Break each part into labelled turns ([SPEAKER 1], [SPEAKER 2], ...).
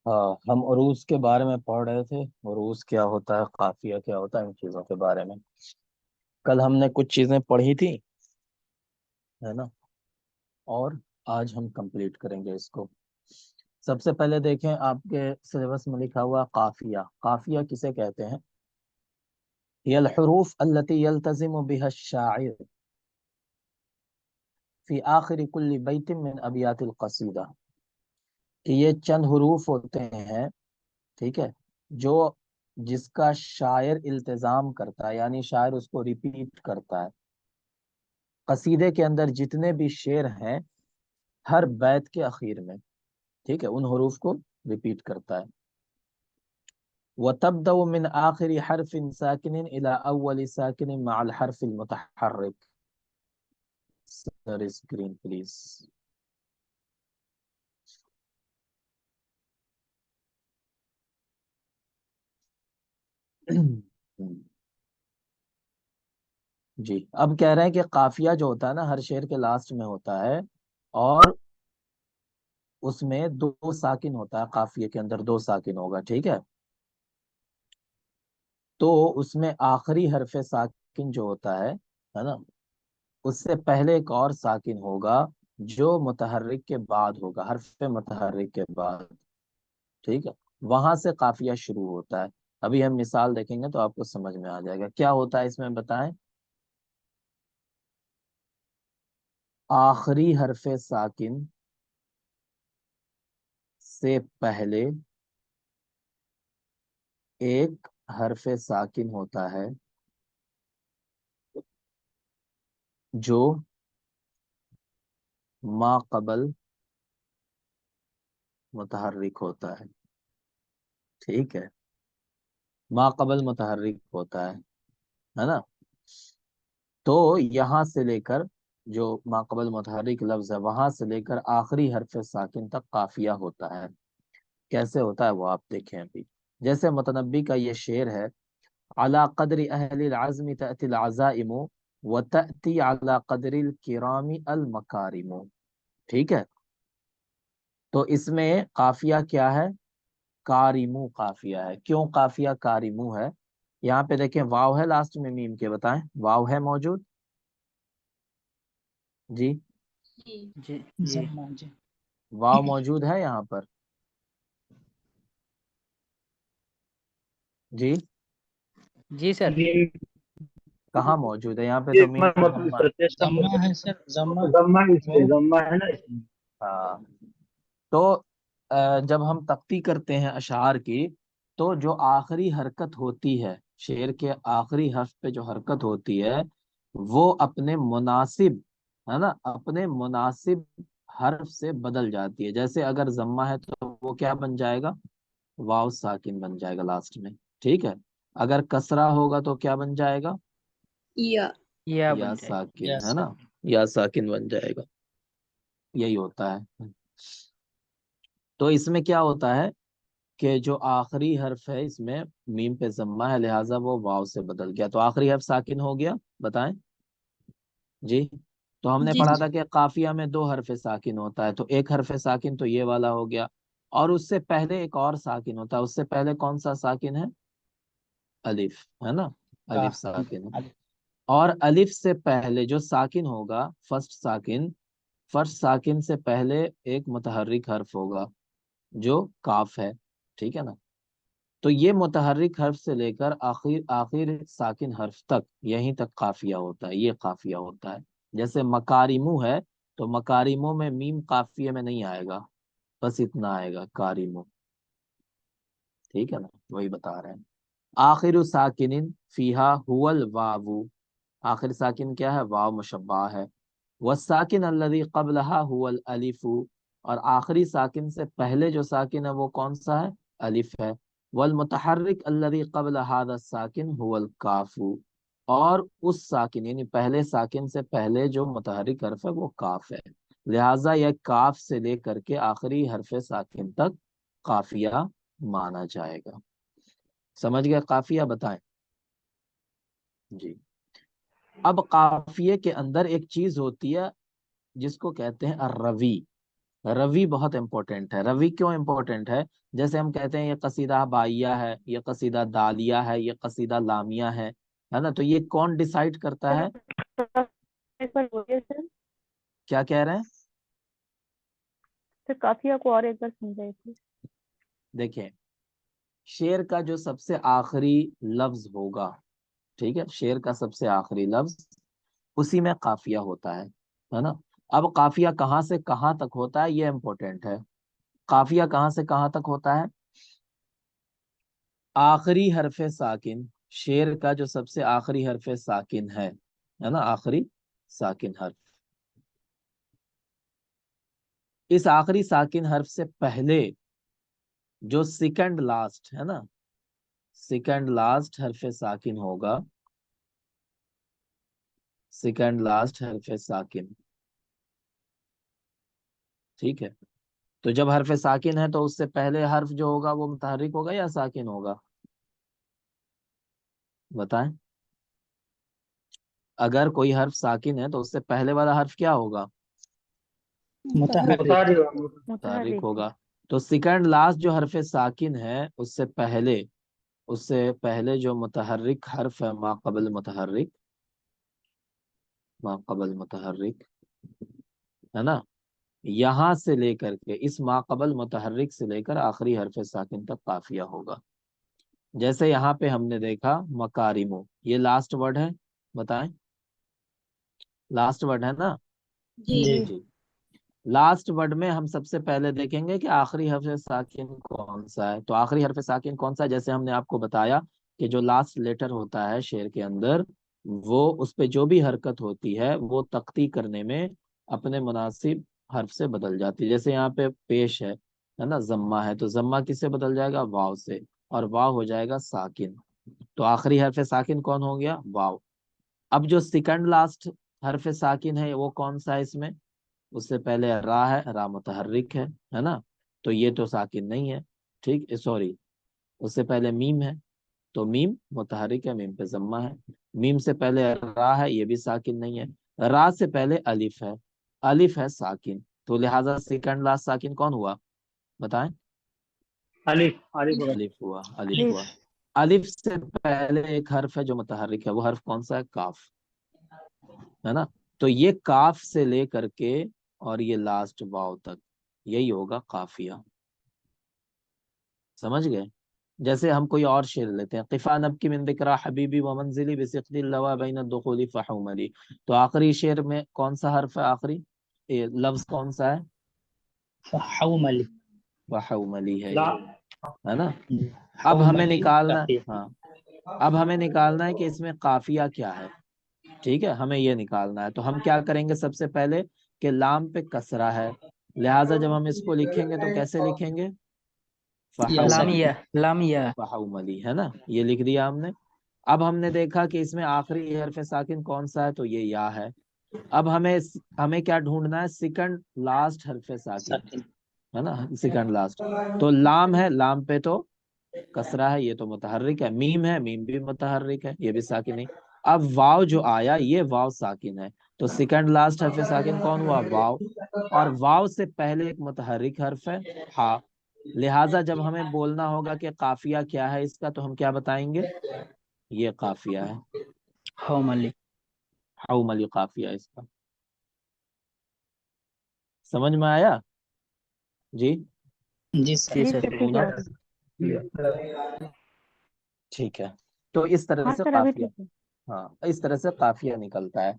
[SPEAKER 1] हाँ, हम उरूस के बारे में पढ़ रहे थे। उरूस क्या होता है, काफिया क्या होता है, इन चीजों के बारे में कल हमने कुछ चीजें पढ़ी थी, है ना। और आज हम कंप्लीट करेंगे इसको। सबसे पहले देखें, आपके सिलेबस में लिखा हुआ काफिया। काफिया किसे कहते हैं? हियल हुरूफ अल्लती यल्तज़िमु बिहा शाइर फी आखिर कुल्ली बैतिन मिन अबियातिल कसीदा। कि ये चंद हुरूफ होते हैं, ठीक है, जो जिसका शायर इल्तिजाम करता है, यानी शायर उसको रिपीट करता है। कसीदे के अंदर जितने भी शेर हैं, हर बैत के आखिर में, ठीक है, उन हरूफ को रिपीट करता है। व तब्दउ मिन आखिरी हर्फिन साकिनिन इला अव्वली साकिनिन मअल हर्फिल मुतहर्रिक। Sir screen please. जी, अब कह रहे हैं कि काफिया जो होता है ना, हर शेर के लास्ट में होता है, और उसमें दो साकिन होता है। काफिये के अंदर दो साकिन होगा, ठीक है। तो उसमें आखिरी हरफ साकिन जो होता है ना, उससे पहले एक और साकिन होगा जो मुतहर्रिक के बाद होगा, हरफ मुतहर्रिक के बाद, ठीक है। वहां से काफिया शुरू होता है। अभी हम मिसाल देखेंगे तो आपको समझ में आ जाएगा क्या होता है इसमें, बताएं। आखिरी हरफ साकिन से पहले एक हरफ साकिन होता है जो मा कबल मुतहर्रिक होता है, ठीक है। मा कबल मुतहर्रिक होता है ना। तो यहां से लेकर, जो माकबल मुतहर्रिक लफ्ज है, वहां से लेकर आखिरी हरफ साकिन तक काफिया होता है। कैसे होता है वो आप देखें अभी। जैसे मुतनब्बी का ये शेर है, अला कदरी अहलिल अज़्मि तअतिल अज़ाइमु व तअती अला कदरिल किरामी अल मकारिमु, ठीक है। तो इसमें काफिया क्या है? कारिमु काफिया है। क्यों काफिया कारिमु है? यहाँ पे देखें, वाव है लास्ट में मीम के, बताएं, वाव है मौजूद? जी,
[SPEAKER 2] जी
[SPEAKER 3] जी जी।
[SPEAKER 2] जम्मा जी।
[SPEAKER 1] वाव मौजूद है यहाँ पर? जी,
[SPEAKER 3] जी सर।
[SPEAKER 4] मीम
[SPEAKER 1] कहाँ मौजूद है? यहाँ पे
[SPEAKER 4] ये
[SPEAKER 1] तो मीम पे
[SPEAKER 4] मतलब
[SPEAKER 1] जम्मा है।
[SPEAKER 4] प्रत्यक्ष
[SPEAKER 2] जम्मा है सर, जम्मा।
[SPEAKER 4] जम्मा इसमें
[SPEAKER 2] वो
[SPEAKER 4] जम्मा है ना इसमें।
[SPEAKER 1] हाँ। तो जब हम तख्ती करते हैं अशार की, तो जो आखिरी हरकत होती है, शेर के आखिरी हर्फ पे जो हरकत होती है, वो अपने मुनासिब, है ना, अपने मुनासिब हर्फ से बदल जाती है। जैसे अगर जम्मा है तो वो क्या बन जाएगा? वाव साकिन बन जाएगा लास्ट में, ठीक है। अगर कसरा होगा तो क्या बन जाएगा?
[SPEAKER 2] या
[SPEAKER 3] यह
[SPEAKER 1] या
[SPEAKER 3] बन जाएगा।
[SPEAKER 1] साकिन, है
[SPEAKER 2] यस।
[SPEAKER 1] ना, या साकिन बन जाएगा। यही होता है। तो इसमें क्या होता है कि जो आखिरी हर्फ है इसमें मीम पे जम्मा है, लिहाजा वो वाव से बदल गया, तो आखिरी हर्फ साकिन हो गया, बताएं। जी, तो हमने
[SPEAKER 2] जी
[SPEAKER 1] पढ़ा
[SPEAKER 2] सर।
[SPEAKER 1] था कि काफिया में दो हरफ साकिन होता है, तो एक हरफ साकिन तो ये वाला हो गया, और उससे पहले एक और साकिन होता है। उससे पहले कौन सा साकिन है? अलिफ, है ना,
[SPEAKER 2] का
[SPEAKER 1] अलिफ साकिन है। और अलिफ से पहले जो साकिन होगा, फर्स्ट साकिन से पहले एक मुतहर्रिक हर्फ होगा जो काफ है, ठीक है ना। तो ये मुतहर्रिक हर्फ से लेकर आखिर आखिर साकिन हर्फ तक, यहीं तक काफिया होता है, ये काफिया होता है। जैसे मकारिमु है, तो मकारिमो में मीम काफिया में नहीं आएगा, बस इतना आएगा कारिमु, ठीक है ना, वही बता रहे हैं। आखिर साकिनिन फीहा हुवल वावु। आखिर साकिन क्या है? वाव मुशब्बा है। वसाकिन अल्लज़ी क़ब्लहा हुवल अलिफु। और आखिरी साकिन से पहले जो साकिन है वो कौन सा है? अलिफ है। वल मुतहर्रिक अल्लज़ी क़ब्ल हाज़ा साकिन हुवल काफु। और उस साकिन यानी पहले साकिन से पहले जो मुतहर्रिक हर्फ है वो काफ है, लिहाजा यह काफ से लेकर के आखिरी हरफ साकिन तक काफिया माना जाएगा। समझ गए काफिया? बताएं जी। अब काफिये के अंदर एक चीज होती है जिसको कहते हैं अर्रवी। रवि बहुत इंपॉर्टेंट है। रवि क्यों इंपॉर्टेंट है? जैसे हम कहते हैं ये कसीदा बाइया है, ये कसीदा दालिया है, ये कसीदा लामिया है ना? तो ये कौन डिसाइड करता है?
[SPEAKER 4] एक बार बोलिए सर।
[SPEAKER 1] क्या कह रहे हैं?
[SPEAKER 4] सर काफिया को और एक बार समझाइए प्लीज।
[SPEAKER 1] देखें, शेर का जो सबसे आखिरी लफ्ज होगा, ठीक है, शेर का सबसे आखिरी लफ्ज, उसी में काफिया होता है ना? अब काफिया कहाँ से कहाँ तक होता है ये इंपॉर्टेंट है। काफिया कहाँ से कहाँ तक होता है? आखिरी हरफ साकिन, शेर का जो सबसे आखिरी हरफ साकिन है ना, आखिरी साकिन हर्फ, इस आखिरी साकिन हर्फ से पहले जो सेकंड लास्ट है ना, सेकंड लास्ट हरफ साकिन होगा, सेकंड लास्ट हरफ साकिन, ठीक है। तो जब हरफ साकिन है तो उससे पहले हर्फ जो होगा वो मुतहर्रिक होगा या साकिन होगा? बताएं। अगर कोई हर्फ साकिन है तो उससे पहले वाला हर्फ क्या होगा?
[SPEAKER 3] मुतहर्रिक।
[SPEAKER 1] मुतहर्रिक
[SPEAKER 4] मुतहर्रिक।
[SPEAKER 1] होगा। तो सेकंड लास्ट जो हरफ साकिन है उससे पहले जो मुतहर्रिक हर्फ है, मा कबल मुतहर्रिक, मा कबल मुतहर्रिक, है ना, यहाँ से लेकर के इस मा कबल मुतहर्रिक से लेकर आखिरी हरफ साकिन तक काफिया होगा। जैसे यहाँ पे हमने देखा मकारिमो, ये लास्ट वर्ड है, बताएं, लास्ट वर्ड है ना?
[SPEAKER 2] जी।
[SPEAKER 3] जी।
[SPEAKER 1] जी। लास्ट वर्ड में हम सबसे पहले देखेंगे कि आखिरी हर्फ साकिन कौन सा है। तो आखिरी हर्फ साकिन कौन सा है? जैसे हमने आपको बताया कि जो लास्ट लेटर होता है शेर के अंदर, वो उस पे जो भी हरकत होती है वो तख्ती करने में अपने मुनासिब हर्फ से बदल जाती है। जैसे यहाँ पे पेश है ना, जम्मा है, तो जम्मा किससे बदल जाएगा? वाव से, और वाव हो जाएगा साकिन। तो आखिरी हर्फ साकिन कौन हो गया? वाव। अब जो सेकंड लास्ट हर्फ साकिन है वो कौन सा है इसमें? उससे पहले रा है, रा मुतहर्रिक है ना? तो ये तो साकिन नहीं है, ठीक, सॉरी, उससे पहले मीम है, तो मीम मुतहर्रिक है, मीम पे जम्मा है। मीम से पहले रा है, ये भी साकिन नहीं है। रा से पहले अलिफ है, अलिफ है साकिन, तो लिहाजा सेकंड लास्ट साकिन कौन हुआ? बताएं।
[SPEAKER 3] अलिफ। अलिफ होगा।
[SPEAKER 1] अलिफ हुआ, अलिफ
[SPEAKER 4] अलिफ।
[SPEAKER 1] हुआ। अलिफ से पहले एक हर्फ है जो मुतहर्रिक है, वो हर्फ कौन सा है? काफ, है ना? तो ये काफ से लेकर के और ये लास्ट वाव तक, यही होगा काफिया। समझ गए? जैसे हम कोई और शेर लेते हैं, क़िफ़ा नबकी मिन दिक्रा हबीबी व मंजिली बिसिक़्दिल लवा बैन दुखूली फ़हुमली, तो आखिरी शेर में कौन सा हर्फ है? आखिरी लफ्ज कौन सा है?
[SPEAKER 3] फहौमली।
[SPEAKER 1] फ़हुमली है
[SPEAKER 3] ला।
[SPEAKER 1] ये, है ना? अब हमें
[SPEAKER 3] हौमली
[SPEAKER 1] निकालना,
[SPEAKER 3] काफिया।
[SPEAKER 1] हाँ, अब हमें निकालना है कि इसमें काफिया क्या है। ठीक है, हमें ये निकालना है। तो हम क्या करेंगे सबसे पहले, कि लाम पे कसरा है, लिहाजा जब हम इसको लिखेंगे तो कैसे लिखेंगे?
[SPEAKER 3] या
[SPEAKER 1] फ़हुमली,
[SPEAKER 3] लामिया। लामिया।
[SPEAKER 1] फ़हुमली, है ना? ये लिख दिया हमने। अब हमने देखा कि इसमें आखिरी हर्फ साकिन कौन सा है, तो ये या है। अब हमें क्या ढूंढना है? सेकंड लास्ट हर्फ साकिन,
[SPEAKER 3] साकिन।
[SPEAKER 1] है ना, सेकंड लास्ट। तो लाम है, लाम पे तो कसरा है, ये तो मुतहर्रिक है। मीम है, मीम भी मुतहर्रिक है, ये भी साकिन नहीं। अब वाव जो आया, ये वाव साकिन है, तो सेकंड लास्ट हर्फ साकिन कौन हुआ? वाव। और वाव से पहले एक मुतहर्रिक हर्फ है, हा। लिहाजा जब हमें बोलना होगा कि काफिया क्या है इसका, तो हम क्या बताएंगे? ये काफिया है,
[SPEAKER 3] हौमली।
[SPEAKER 1] हाउमली काफिया इसका। समझ में आया जी?
[SPEAKER 3] जी सर।
[SPEAKER 4] जी
[SPEAKER 3] सर
[SPEAKER 4] सर ठीक है आप।
[SPEAKER 1] ठीक है, तो इस तरह
[SPEAKER 4] हाँ
[SPEAKER 1] से
[SPEAKER 4] सर अभी
[SPEAKER 1] काफिया,
[SPEAKER 4] ठीक है।
[SPEAKER 1] हाँ, इस तरह से काफिया निकलता है।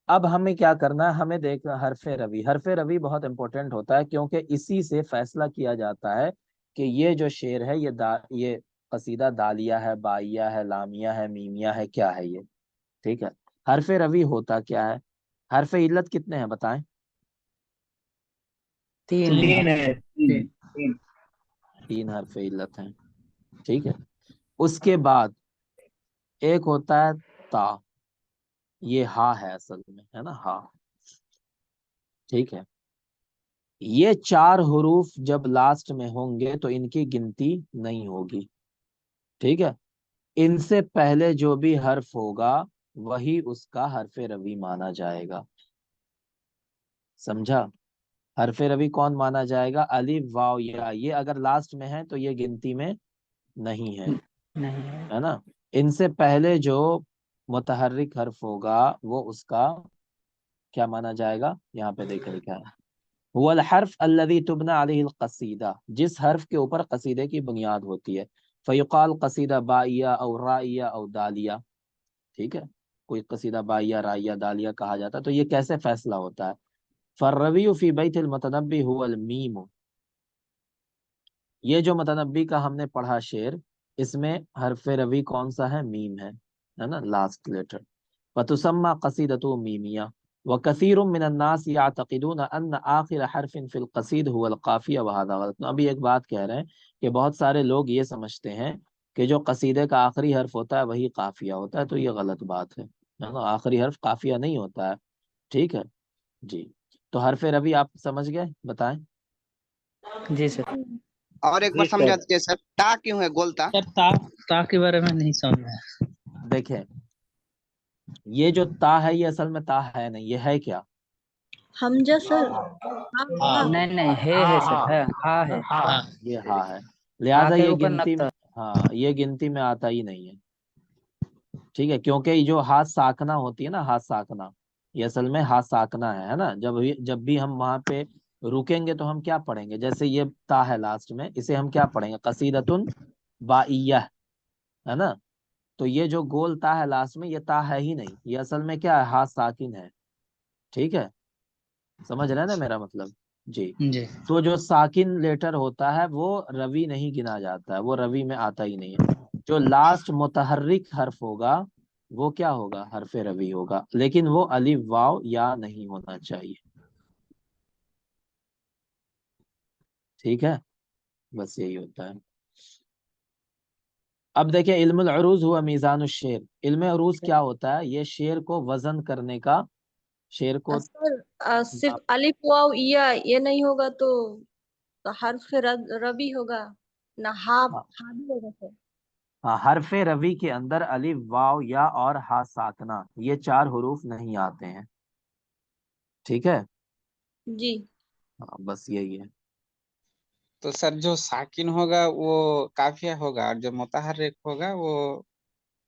[SPEAKER 1] अब हमें क्या करना है? हमें देखना हरफे रवि। हरफे रवि बहुत इंपॉर्टेंट होता है, क्योंकि इसी से फैसला किया जाता है कि ये जो शेर है ये कसीदा दालिया है, बाइया है, लामिया है, मीमिया है, क्या है ये? ठीक है। हरफे रवि होता क्या है? हरफे इल्लत कितने हैं बताएं?
[SPEAKER 3] तीन
[SPEAKER 2] तीन।
[SPEAKER 3] है।
[SPEAKER 5] तीन है। तीन।
[SPEAKER 1] 3 हरफे इल्लत हैं, ठीक है। उसके बाद एक होता है ता, ये हा है असल में, है ना, हा, ठीक है। ये 4 हुरूफ जब लास्ट में होंगे तो इनकी गिनती नहीं होगी, ठीक है। इनसे पहले जो भी हर्फ होगा वही उसका हरफ रवी माना जाएगा। समझा? हरफ रवी कौन माना जाएगा? अलिफ वाव या। ये अगर लास्ट में है तो ये गिनती में नहीं है,
[SPEAKER 3] नहीं है।
[SPEAKER 1] है ना। इनसे पहले जो मुतहर्रिक हर्फ होगा वो उसका क्या माना जाएगा? यहाँ पे देखें लिखा है, वल हर्फ अल्लज़ी तुबना अलैहिल कसीदा, जिस हर्फ के ऊपर कसीदे की बुनियाद होती है। फयुकाल कसीदा बाइया और राइया और दालिया। ठीक है, कोई कसीदा बाइया राइया दालिया कहा जाता है। तो ये कैसे फैसला होता है? फर्रवी फी बैतिल मुतनब्बी हुवल मीम, ये जो मुतनब्बी का हमने पढ़ा शेर, इसमें हरफ रवी कौन सा है? मीम है ना, लास्ट लेटर। फतुसम्मा कसीदतु मीमिया व कसीरुम मिनन नास यअतक़िदून अन्न आखिर हरफिन फिल कसीद हुवल काफिया व हाज़ा गलत। अभी एक बात कह रहे हैं कि बहुत सारे लोग ये समझते हैं कि जो कसीदे का आखिरी हर्फ होता है वही काफिया होता है, तो ये गलत बात है ना, आखिरी हर्फ काफिया नहीं होता है। ठीक है जी। तो हरफ रवी आप समझ गए? बताएं।
[SPEAKER 3] जी सर।
[SPEAKER 2] हम्म।
[SPEAKER 5] और एक बार
[SPEAKER 3] जी
[SPEAKER 5] समझा
[SPEAKER 3] सर।
[SPEAKER 5] दीजिए सर, ता क्यों है गोलता?
[SPEAKER 2] सर ता के बारे में नहीं समझा।
[SPEAKER 1] देखें, ये जो ता है ये असल में ता है नहीं, ये है क्या?
[SPEAKER 2] हमजा सर। हाँ हाँ
[SPEAKER 3] नहीं नहीं, है सर, है, हाँ है।
[SPEAKER 2] हाँ।
[SPEAKER 1] ये हा है,
[SPEAKER 3] हाँ
[SPEAKER 1] लिहाजा
[SPEAKER 3] के
[SPEAKER 1] ये
[SPEAKER 3] ऊपर
[SPEAKER 1] गिनती में,
[SPEAKER 3] नक्ता।
[SPEAKER 1] हाँ ये गिनती में आता ही नहीं है। ठीक है, क्योंकि ये जो हाथ साकना होती है ना, हाथ साकना, ये असल में हाथ साकना है ना। जब भी हम वहां पे रुकेंगे तो हम क्या पढ़ेंगे? जैसे ये ता है लास्ट में, इसे हम क्या पढ़ेंगे? कसीदतुन बाइया, है ना। तो ये जो गोल ता है लास्ट में, ये ता है ही नहीं, ये असल में क्या है? हाथ साकिन है। ठीक है, समझ रहे हैं ना मेरा मतलब? जी।
[SPEAKER 2] जी।
[SPEAKER 1] तो जो साकिन लेटर होता है वो रवि नहीं गिना जाता है, वो रवि में आता ही नहीं है। जो लास्ट मुतहर्रिक हर्फ होगा वो क्या होगा? हरफ रवि होगा, लेकिन वो अलिफ वाव या नहीं होना चाहिए। ठीक है, बस यही होता है। अब देखिए, इल्मुल उरूज हुआ मीजान शेर। इल्म उरूज क्या होता है? ये शेर को वजन करने का, शेर को
[SPEAKER 2] सर सिर्फ अलिफ वाव या ये नहीं होगा तो हर्फ रबी होगा ना। हा हा भी होगा सर।
[SPEAKER 1] हाँ, हरफ रवि के अंदर अलिफ वाव या और हा साकना, ये चार हुरूफ नहीं आते हैं। ठीक है,
[SPEAKER 2] जी।
[SPEAKER 1] हाँ बस यही है।
[SPEAKER 5] तो सर जो साकिन होगा वो काफिया होगा, और जो मुतहर्रिक होगा वो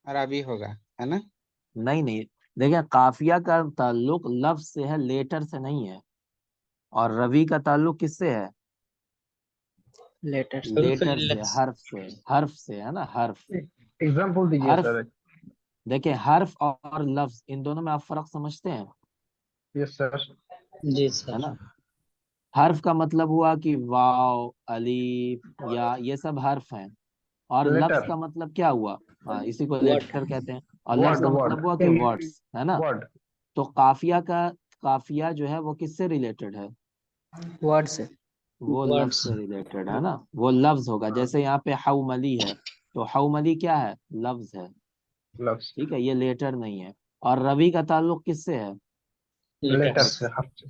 [SPEAKER 5] अरबी होगा, है ना?
[SPEAKER 1] नहीं नहीं, देखिए काफिया का ताल्लुक लफ्ज से है, लेटर से नहीं है। और रवि का ताल्लुक किससे है?
[SPEAKER 3] लेटर से।
[SPEAKER 1] लेटर से, हर्फ से, हर्फ से, है ना, हर्फ।
[SPEAKER 6] एग्जाम्पल दीजिए
[SPEAKER 1] हर्फ,
[SPEAKER 6] सर।
[SPEAKER 1] देखिए हर्फ और लफ्ज, इन दोनों में आप फर्क समझते हैं?
[SPEAKER 6] Yes sir.
[SPEAKER 2] जी
[SPEAKER 1] है
[SPEAKER 2] सर।
[SPEAKER 1] ना। हर्फ का मतलब हुआ कि वाव अलीफ या, ये सब हर्फ हैं। और लफ्ज
[SPEAKER 6] लेटर।
[SPEAKER 1] का मतलब क्या हुआ? हाँ, इसी को
[SPEAKER 2] वर्ड।
[SPEAKER 1] लेटर कहते हैं। और लफ्ज
[SPEAKER 6] वर्ड
[SPEAKER 1] का
[SPEAKER 6] वर्ड
[SPEAKER 1] मतलब हुआ कि वर्ड्स, है ना।
[SPEAKER 6] वर्ड।
[SPEAKER 1] तो काफिया का, काफिया जो है वो किससे रिलेटेड है?
[SPEAKER 3] वर्ड से।
[SPEAKER 1] वो लफ्ज
[SPEAKER 2] वर्ड्स।
[SPEAKER 1] से रिलेटेड है ना, वो लफ्ज होगा। जैसे यहाँ पे हौमली है, तो हौमली क्या है? लफ्ज है।
[SPEAKER 6] लफ्ज।
[SPEAKER 1] ठीक है, ये लेटर नहीं है। और रवि का ताल्लुक किससे है?
[SPEAKER 6] Letter
[SPEAKER 2] letters.
[SPEAKER 6] से, हर्फ से।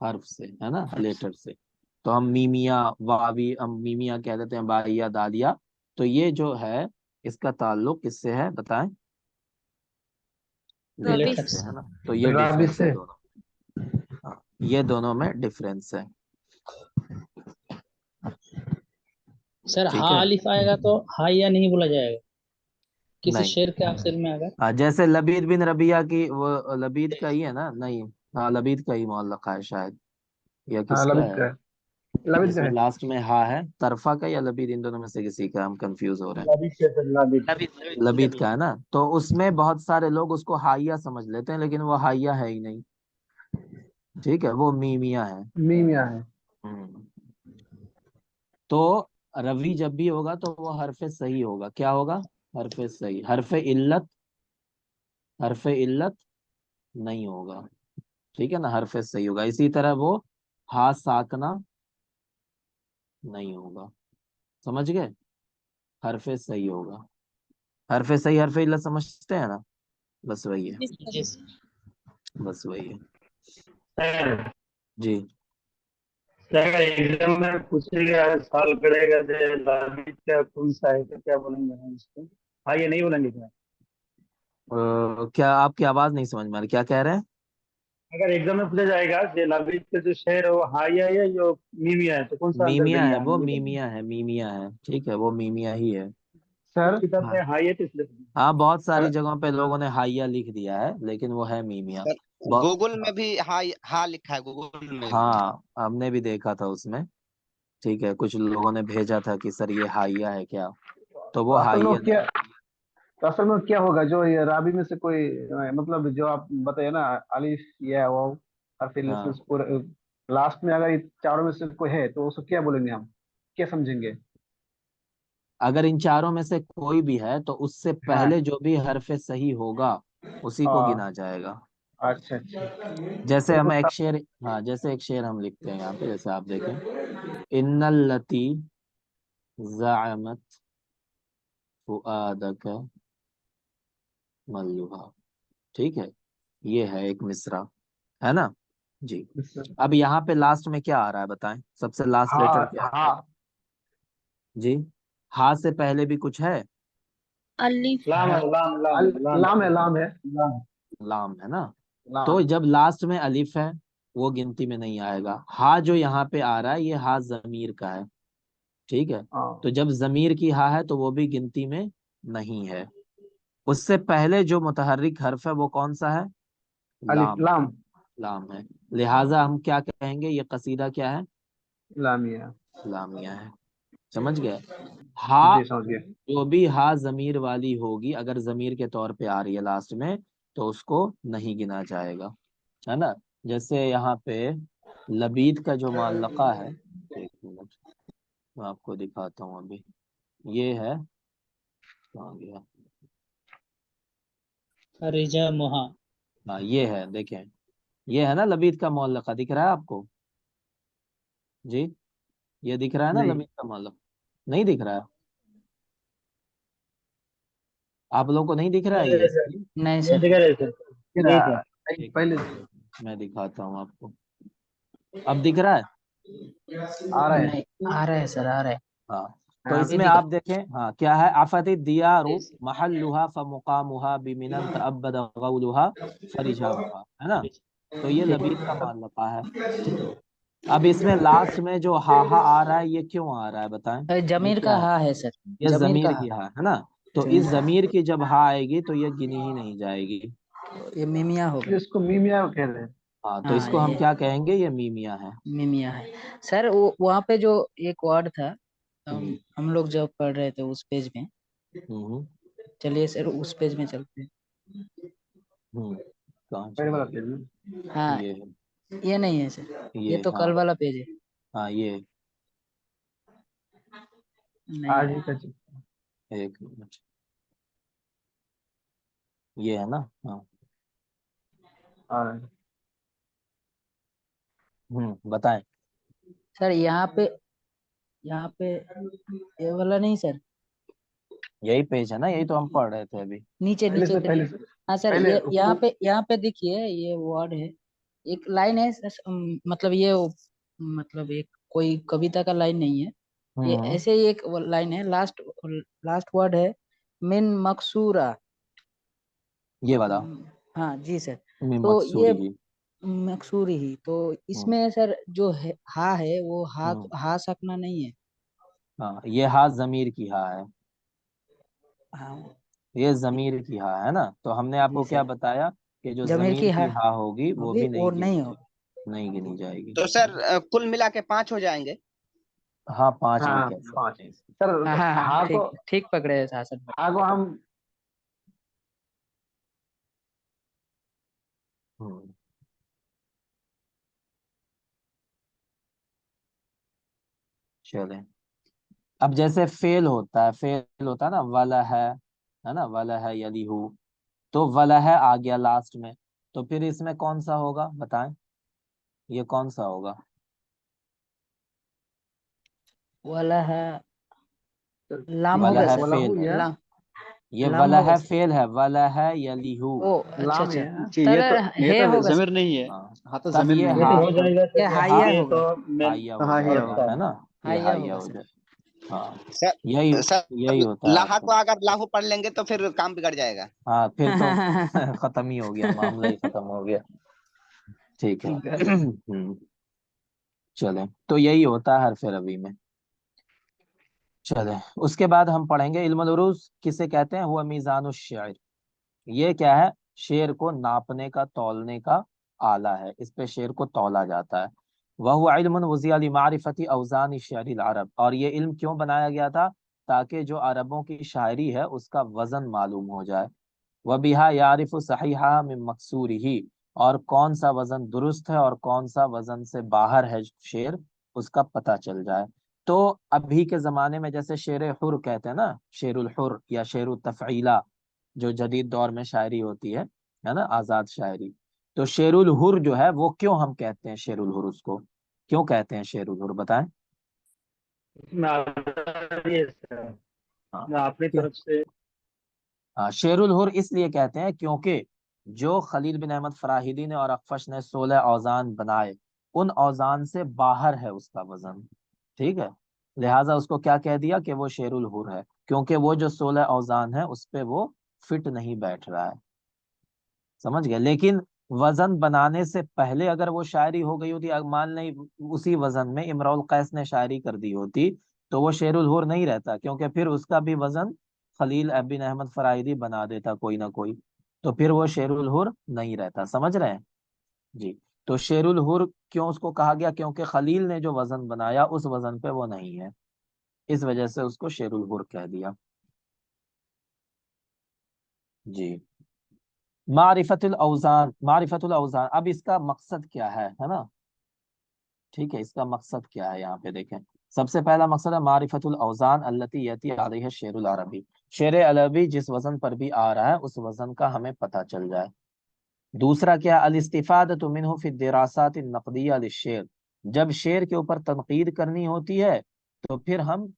[SPEAKER 1] हर्फ से, है ना, लेटर से। तो हम मीमिया वावी, हम मीमिया कह देते हैं, बाइया दादिया। तो ये जो है, इसका ताल्लुक किससे है बताएं? लेटर
[SPEAKER 2] रबी।
[SPEAKER 1] से, है ना। तो ये
[SPEAKER 6] राबी
[SPEAKER 1] डिफरेंस है
[SPEAKER 6] से।
[SPEAKER 1] दोनों। हाँ, ये दोनों में डिफरेंस है।
[SPEAKER 2] सर हा
[SPEAKER 1] ठीक है,
[SPEAKER 2] अलिफ आएगा तो हा या नहीं बोला जाएगा? किसी
[SPEAKER 1] नहीं।
[SPEAKER 2] शेर के अक्षर में अगर।
[SPEAKER 1] जैसे लबीद बिन रबिया की, वो लबीद का ही है ना? नहीं, हाँ लबीद का ही मुअल्लक़ है शायद, या
[SPEAKER 6] हाँ
[SPEAKER 1] किसका
[SPEAKER 6] लबित
[SPEAKER 1] है?
[SPEAKER 6] का है। लबित का
[SPEAKER 1] जिसमें
[SPEAKER 6] है।
[SPEAKER 1] लास्ट में हा है, तरफा का या लबीद, इन दोनों में से किसी का, हम कंफ्यूज हो रहे हैं।
[SPEAKER 6] लबित के सर, लबित।
[SPEAKER 1] लबीद का है ना। तो उसमें बहुत सारे लोग उसको हाइया समझ लेते हैं, लेकिन वो हाइया है ही नहीं। ठीक है, वो मीमिया है।
[SPEAKER 6] मीमिया है।
[SPEAKER 1] हम्म। तो रवि जब भी होगा तो वो हरफ सही होगा। क्या होगा? हरफ सही। हरफ इल्लत नहीं होगा। ठीक है ना, हरफ सही होगा। इसी तरह वो हा साकना नहीं होगा। समझ गए? हरफ सही होगा। हरफ सही हरफ इल्लत समझते हैं ना? बस वही है,
[SPEAKER 2] जी सर। जी सर।
[SPEAKER 1] बस वही है।
[SPEAKER 6] सर,
[SPEAKER 1] जी।
[SPEAKER 6] सर एग्जाम में पूछेगा, सॉल्व करेगा तो लबित का कौन सा है, तो क्या बोलेंगे हम इसको? हाँ ये नहीं बोलेंगे क्या?
[SPEAKER 1] क्या आपकी आवाज नहीं समझ में आ रही, क्या कह रहे हैं?
[SPEAKER 6] अगर एग्जाम में पूछा जाएगा कि लाबिद का जो शेर है वो हाया है या जो मीमिया है, तो कौन सा आंसर
[SPEAKER 1] मीमिया
[SPEAKER 6] देंगे
[SPEAKER 1] है,
[SPEAKER 6] हम
[SPEAKER 1] वो
[SPEAKER 6] ये बताइए।
[SPEAKER 1] मीमिया है, मीमिया है, ठीक है, वो मीमिया ही है।
[SPEAKER 6] कुछ
[SPEAKER 7] सर
[SPEAKER 6] किताब में
[SPEAKER 1] हाँ
[SPEAKER 6] हाया तो इसलिए पूछा।
[SPEAKER 1] हाँ, बहुत सारी
[SPEAKER 7] अगर
[SPEAKER 1] जगहों पे लोगों ने हाइया लिख दिया है, लेकिन वो है मीमिया।
[SPEAKER 8] सर
[SPEAKER 1] बहुत।
[SPEAKER 8] गूगल में भी हा लिखा है, गूगल में भी।
[SPEAKER 1] हाँ, हमने भी देखा था उसमें। ठीक है, कुछ लोगों ने भेजा था कि सर ये हाइया है क्या, तो
[SPEAKER 7] तो
[SPEAKER 1] वो
[SPEAKER 7] असल में वो
[SPEAKER 1] हाइया
[SPEAKER 7] क्या,
[SPEAKER 1] नहीं।
[SPEAKER 7] तो असल में क्या होगा जो ये राबी में से कोई मतलब जो आप बताइए ना, अलिफ या वाव हरफ इल्ल इसमें
[SPEAKER 1] हाँ,
[SPEAKER 7] से पूरे लास्ट में अगर ये चारों में से कोई है तो उसको क्या बोलेंगे हम, क्या समझेंगे?
[SPEAKER 1] अगर इन चारों में से कोई भी है तो उससे
[SPEAKER 7] हाँ।
[SPEAKER 1] पहले जो भी हरफ सही होगा उसी को गिना जाएगा।
[SPEAKER 7] अच्छा अच्छा।
[SPEAKER 1] जैसे
[SPEAKER 7] देखो
[SPEAKER 1] हम एक
[SPEAKER 7] सब।
[SPEAKER 1] शेर, हाँ जैसे एक शेर हम लिखते हैं यहाँ पे, जैसे आप देखें, इन्नल्लती ज़अमत फुआदक मल्लुहा। ठीक है, ये है एक मिसरा, है ना जी। अब यहाँ पे लास्ट में क्या आ रहा है बताएं, सबसे लास्ट लेटर
[SPEAKER 7] हाँ
[SPEAKER 1] क्या है
[SPEAKER 7] हाँ।
[SPEAKER 1] जी? हा से पहले भी कुछ है?
[SPEAKER 2] अलिफ
[SPEAKER 6] लाम
[SPEAKER 2] है।
[SPEAKER 6] है, लाम
[SPEAKER 7] लाम है, लाम है।
[SPEAKER 6] लाम।
[SPEAKER 1] लाम है ना। तो
[SPEAKER 7] लाम।
[SPEAKER 1] जब लास्ट में अलिफ है वो गिनती में नहीं आएगा। हा जो यहाँ पे आ रहा है ये हा जमीर का है, ठीक है।
[SPEAKER 7] हाँ।
[SPEAKER 1] तो जब जमीर की हा है तो वो भी गिनती में नहीं है। उससे पहले जो मुतहर्रिक हर्फ है वो कौन सा है?
[SPEAKER 7] अलिफ
[SPEAKER 1] लाम।
[SPEAKER 7] लाम।
[SPEAKER 1] लाम है, लिहाजा हम क्या कहेंगे, ये कसीदा क्या है?
[SPEAKER 7] लामिया।
[SPEAKER 1] लामिया है। समझ गए? हा,
[SPEAKER 7] जी समझ गए।
[SPEAKER 1] जो भी हा जमीर वाली होगी अगर जमीर के तौर पे आ रही है लास्ट में तो उसको नहीं गिना जाएगा, है ना। जैसे यहाँ पे लबीद का जो मुअल्लका है, एक मिनट मैं आपको दिखाता हूँ अभी। ये है, कहाँ गया,
[SPEAKER 3] रिजा मुहा।
[SPEAKER 1] हाँ ये है, देखें, ये है ना लबीद का मुअल्लका, दिख रहा है आपको जी? ये दिख रहा है ना
[SPEAKER 7] नहीं।
[SPEAKER 1] लबीद का मुअल्लका? नहीं दिख रहा है? आप लोगों को नहीं दिख रहा है
[SPEAKER 6] नहीं
[SPEAKER 1] ये?
[SPEAKER 6] सर,
[SPEAKER 3] नहीं
[SPEAKER 6] नहीं
[SPEAKER 3] सर।
[SPEAKER 6] दिखा रहे सर। नहीं सर।
[SPEAKER 7] नहीं,
[SPEAKER 1] एक
[SPEAKER 7] पहले
[SPEAKER 1] मिनट, मैं दिखाता हूँ आपको। अब दिख रहा है?
[SPEAKER 7] आ रहा है।
[SPEAKER 3] नहीं आ रहा है सर, आ रहा है।
[SPEAKER 1] हाँ, तो
[SPEAKER 7] हाँ
[SPEAKER 3] अभी
[SPEAKER 1] इसमें
[SPEAKER 3] दिख
[SPEAKER 1] आप देखें, हाँ क्या है, आफती दियारु महल्लुहा फमुकामुहा बिमिनन तअब्बद गौलुहा फरिजामुहा, है ना। तो ये
[SPEAKER 3] ठीक।
[SPEAKER 1] लबीद का मुअल्लका है। अब इसमें लास्ट में जो हा आ रहा है ये क्यों आ रहा है बताएं? ये
[SPEAKER 3] जमीर
[SPEAKER 1] क्या
[SPEAKER 3] का
[SPEAKER 1] है?
[SPEAKER 3] हा है सर।
[SPEAKER 1] ये
[SPEAKER 3] जमीर का
[SPEAKER 1] जमीर
[SPEAKER 3] हा।
[SPEAKER 1] की हा है ना। तो इस
[SPEAKER 3] जमीर का
[SPEAKER 1] जमीर की जब हा आएगी तो ये गिनी ही नहीं जाएगी।
[SPEAKER 3] हा। ये मिमिया हो गया।
[SPEAKER 7] इसको मीमिया कह रहे हैं।
[SPEAKER 1] हाँ, तो
[SPEAKER 3] हाँ
[SPEAKER 1] इसको हम
[SPEAKER 3] ये
[SPEAKER 1] क्या कहेंगे, ये मीमिया है।
[SPEAKER 3] मिमिया है। सर वो वहाँ पे जो एक वर्ड था,
[SPEAKER 1] हम्म
[SPEAKER 3] हम लोग जब पढ़ रहे थे उस पेज में।
[SPEAKER 1] हम्म
[SPEAKER 3] चलिए सर उस पेज में चलते हैं।
[SPEAKER 1] हम्म कहाँ
[SPEAKER 7] पहले
[SPEAKER 1] चले?
[SPEAKER 7] वाला पेज में।
[SPEAKER 3] हाँ
[SPEAKER 1] ये है,
[SPEAKER 3] ये नहीं है सर, ये
[SPEAKER 1] ये
[SPEAKER 3] तो
[SPEAKER 1] हाँ,
[SPEAKER 3] कल वाला पेज है।
[SPEAKER 1] हाँ ये,
[SPEAKER 3] नहीं
[SPEAKER 7] आज
[SPEAKER 3] है।
[SPEAKER 7] ही का चीज।
[SPEAKER 1] एक मिनट, ये है ना, हाँ।
[SPEAKER 7] आ रहा है।
[SPEAKER 1] बताएं।
[SPEAKER 3] सर यहाँ पे ये वाला नहीं सर।
[SPEAKER 1] यही पेज है ना, यही तो हम पढ़ रहे थे अभी।
[SPEAKER 3] नीचे
[SPEAKER 7] पहले
[SPEAKER 3] नीचे
[SPEAKER 7] से,
[SPEAKER 3] करिए।
[SPEAKER 7] पहले से।
[SPEAKER 3] हाँ सर
[SPEAKER 7] पहले
[SPEAKER 3] ये यहाँ पे देखिए, ये वर्ड है, एक लाइन है मतलब ये मतलब एक कोई कविता का लाइन नहीं है। ये
[SPEAKER 1] हम्म
[SPEAKER 3] ऐसे ही एक लाइन है, लास्ट लास्ट वर्ड है, मिन मकसूरा।
[SPEAKER 1] ये वाला,
[SPEAKER 3] हाँ जी सर।
[SPEAKER 1] में
[SPEAKER 3] तो ये
[SPEAKER 1] मकसूरी ही।
[SPEAKER 3] मकसूरी ही तो
[SPEAKER 1] हम्म
[SPEAKER 3] इसमें सर जो है हा है वो हा
[SPEAKER 1] हम्म
[SPEAKER 3] हा सकना नहीं है।
[SPEAKER 1] हाँ, ये हा जमीर की हा है,
[SPEAKER 3] हाँ
[SPEAKER 1] ये जमीर की हा है ना। तो हमने आपको
[SPEAKER 3] जी
[SPEAKER 1] क्या
[SPEAKER 3] सर।
[SPEAKER 1] बताया कि जो
[SPEAKER 3] जमीर
[SPEAKER 1] जमीर
[SPEAKER 3] की हा
[SPEAKER 1] की हा होगी वो
[SPEAKER 3] होगी
[SPEAKER 1] भी
[SPEAKER 3] वो
[SPEAKER 1] नहीं गिनी
[SPEAKER 3] नहीं
[SPEAKER 1] जाएगी,
[SPEAKER 3] होगी।
[SPEAKER 1] नहीं गिनी जाएगी।
[SPEAKER 8] तो सर कुल मिला के 5 हो जाएंगे।
[SPEAKER 1] हाँ, पांच भी
[SPEAKER 7] हाँ
[SPEAKER 1] कह
[SPEAKER 7] पाँच।
[SPEAKER 1] सकते हैं इसे।
[SPEAKER 7] सर
[SPEAKER 3] हाँ हाँ हाँ,
[SPEAKER 7] हा को,
[SPEAKER 3] ठीक ठीक पकड़े हैं शासन भाई।
[SPEAKER 7] हा को हम।
[SPEAKER 1] हम्म चलें। अब जैसे फेल होता है ना, वाला है ना, वाला है यदि हु, तो वाला है आ गया लास्ट में, तो फिर इसमें कौन सा होगा बताएं, ये कौन सा होगा?
[SPEAKER 3] वाला है, लाम
[SPEAKER 7] ये
[SPEAKER 3] हो
[SPEAKER 1] वाला
[SPEAKER 3] गया
[SPEAKER 1] है
[SPEAKER 3] सर।
[SPEAKER 1] फेल
[SPEAKER 7] वlahu
[SPEAKER 1] है,
[SPEAKER 7] या
[SPEAKER 3] लाम
[SPEAKER 1] ये
[SPEAKER 3] लाम
[SPEAKER 1] वाला
[SPEAKER 3] होगा
[SPEAKER 1] है
[SPEAKER 3] सर।
[SPEAKER 1] फेल है, वाला है यलीहू।
[SPEAKER 3] ओ अच्छा
[SPEAKER 7] लाम
[SPEAKER 3] अच्छा।
[SPEAKER 7] है।
[SPEAKER 9] जी
[SPEAKER 3] सर
[SPEAKER 9] ये
[SPEAKER 3] हे
[SPEAKER 9] तो
[SPEAKER 3] होगा
[SPEAKER 9] जमीर
[SPEAKER 3] सर।
[SPEAKER 9] नहीं है।
[SPEAKER 1] हाँ,
[SPEAKER 9] हाँ तो
[SPEAKER 1] तब
[SPEAKER 9] जमीर
[SPEAKER 1] ये
[SPEAKER 9] नहीं
[SPEAKER 6] ये
[SPEAKER 9] है।
[SPEAKER 1] हा,
[SPEAKER 6] तो हो जाएगा
[SPEAKER 3] ये
[SPEAKER 6] सर,
[SPEAKER 1] हा
[SPEAKER 3] हाइया
[SPEAKER 6] ये
[SPEAKER 3] होगा।
[SPEAKER 6] तो मेन
[SPEAKER 1] हाइया हो
[SPEAKER 9] हाँ ये
[SPEAKER 1] जाएगा,
[SPEAKER 9] होगा।
[SPEAKER 1] है ना। ये
[SPEAKER 3] हाइया
[SPEAKER 1] हाइया
[SPEAKER 3] होगा
[SPEAKER 1] हो
[SPEAKER 3] सर।
[SPEAKER 1] जाए, हाँ।
[SPEAKER 8] सर
[SPEAKER 1] यही
[SPEAKER 8] सर
[SPEAKER 1] यही होता है
[SPEAKER 8] लाहा
[SPEAKER 1] आपका।
[SPEAKER 8] को अगर लाहू पढ़ लेंगे तो फिर काम बिगड़ जाएगा।
[SPEAKER 1] हाँ फिर तो खत्म ही हो गया, मामला ही खत्म हो गया। ठीक है। चले, तो यही होता है हरफ रबी में। चले, उसके बाद हम पढ़ेंगे इल्मुल उरूज किसे कहते हैं। हुआ मीज़ानु शेर, ये क्या है, शेर को नापने का तौलने का आला है, इस पे शेर को तौला जाता है। वह इल्मुन वुज़िया लिमारिफती औज़ान शिअरिल अरब, और ये इल्म क्यों बनाया गया था, ताकि जो अरबों की शायरी है उसका वजन मालूम हो जाए। वह बिहा यारिफ सहीहा मिन मकसूरिही, और कौन सा वजन दुरुस्त है और कौन सा वजन से बाहर है शेर, उसका पता चल जाए। तो अभी के जमाने में जैसे शेर हुर कहते हैं ना, शेरुल हुर या शेरुल तफईला, जो जदीद दौर में शायरी होती है ना, आजाद शायरी। तो शेरुल हुर जो है वो क्यों हम कहते हैं शेरुल हुर, उसको क्यों कहते हैं शेरुल हुर, बताएं।
[SPEAKER 6] इसमें आजादी है सर,
[SPEAKER 1] हाँ,
[SPEAKER 6] मैं अपनी
[SPEAKER 1] क्यों?
[SPEAKER 6] तरफ से।
[SPEAKER 1] हाँ, शेरुल हुर इसलिए कहते हैं क्योंकि जो खलील बिन अहमद फराहिदी ने और अखफश ने 16 औजान बनाए, उन औजान से बाहर है उसका वजन। ठीक है, लिहाजा उसको क्या कह दिया कि वो शेरुल हुर है, क्योंकि वो जो 16 औजान है उस पे वो फिट नहीं बैठ रहा है। समझ गए। लेकिन वजन बनाने से पहले अगर वो शायरी हो गई होती, मान लें उसी वजन में इमरुल कैस ने शायरी कर दी होती, तो वो शेरुल हुर नहीं रहता, क्योंकि फिर उसका भी वजन खलील बिन अहमद फराइदी बना देता कोई ना कोई, तो फिर वो शेरुल हुर नहीं रहता। समझ रहे हैं जी। तो शेरुल हुर क्यों उसको कहा गया, क्योंकि खलील ने जो वजन बनाया उस वजन पे वो नहीं है, इस वजह से उसको शेरुल हुर कह दिया जी। मारिफतुल औजान, मारिफतुल औजान, अब इसका मकसद क्या है ना। ठीक है, इसका मकसद क्या है यहाँ पे देखें। सबसे पहला मकसद है मारिफतुल औजान अल्लती यती अलैहा शेरुल अरबी, शेर अरबी जिस वजन पर भी आ रहा है उस वजन का हमें पता चल जाए। दूसरा क्या, अल इस्तिफादतु मिन्हु फी दिरासात नक़दिया लिश्शेर, जब शेर के ऊपर तनकीद करनी होती है तो फिर हम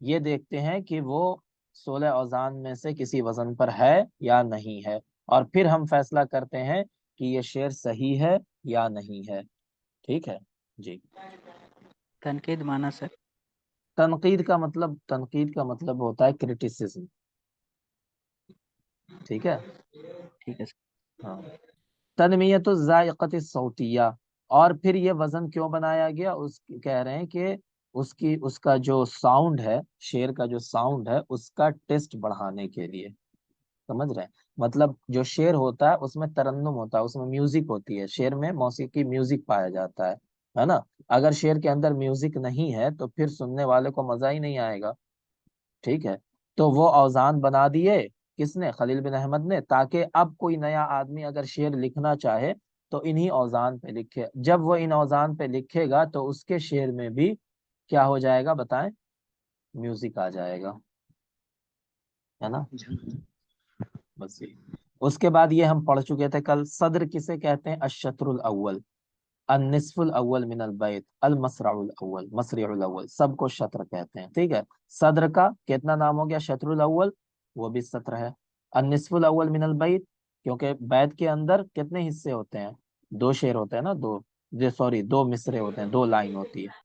[SPEAKER 1] ये देखते हैं कि वो 16 औजान में से किसी वजन पर है या नहीं है, और फिर हम फैसला करते हैं कि ये शेर सही है या नहीं है। ठीक है जी।
[SPEAKER 3] तनकीद माना सर।
[SPEAKER 1] तनकीद का मतलब होता है क्रिटिसिज्म। ठीक है।
[SPEAKER 3] ठीक है सर।
[SPEAKER 1] हाँ, तनमियत ज़ायक़त सौतिया, और फिर ये वजन क्यों बनाया गया, उस कह रहे हैं कि उसका जो साउंड है, शेर का जो साउंड है उसका टेस्ट बढ़ाने के लिए। समझ रहे हैं, मतलब जो शेर होता है उसमें तरन्नुम होता है, उसमें म्यूजिक होती है, शेर में मौसीकी म्यूजिक पाया जाता है ना। अगर शेर के अंदर म्यूजिक नहीं है तो फिर सुनने वाले को मजा ही नहीं आएगा। ठीक है, तो वो औजान बना दिए किसने, खलील बिन अहमद ने, ताकि अब कोई नया आदमी अगर शेर लिखना चाहे तो इन्हीं औजान पे लिखे। जब वो इन औजान पे लिखेगा तो उसके शेर में भी क्या हो जाएगा बताएं, म्यूजिक आ जाएगा, है ना। बस ये, उसके बाद ये हम पढ़ चुके थे कल, सदर किसे कहते हैं, अशत्रुल अव्वल, अनिस्फुल अव्वल मिनल बैत, अल मसराउल अव्वल, मसरिउल अव्वल, सबको शत्र कहते हैं। ठीक है, सदर का कितना नाम हो गया, शत्रुल अव्वल, वो भी सत्र है। अनिस्फुल अव्वल मिनल बैत, क्योंकि बैत के अंदर कितने हिस्से होते हैं, दो शेर होते हैं ना, दो, सॉरी, दो मिसरे होते हैं, दो लाइन होती है।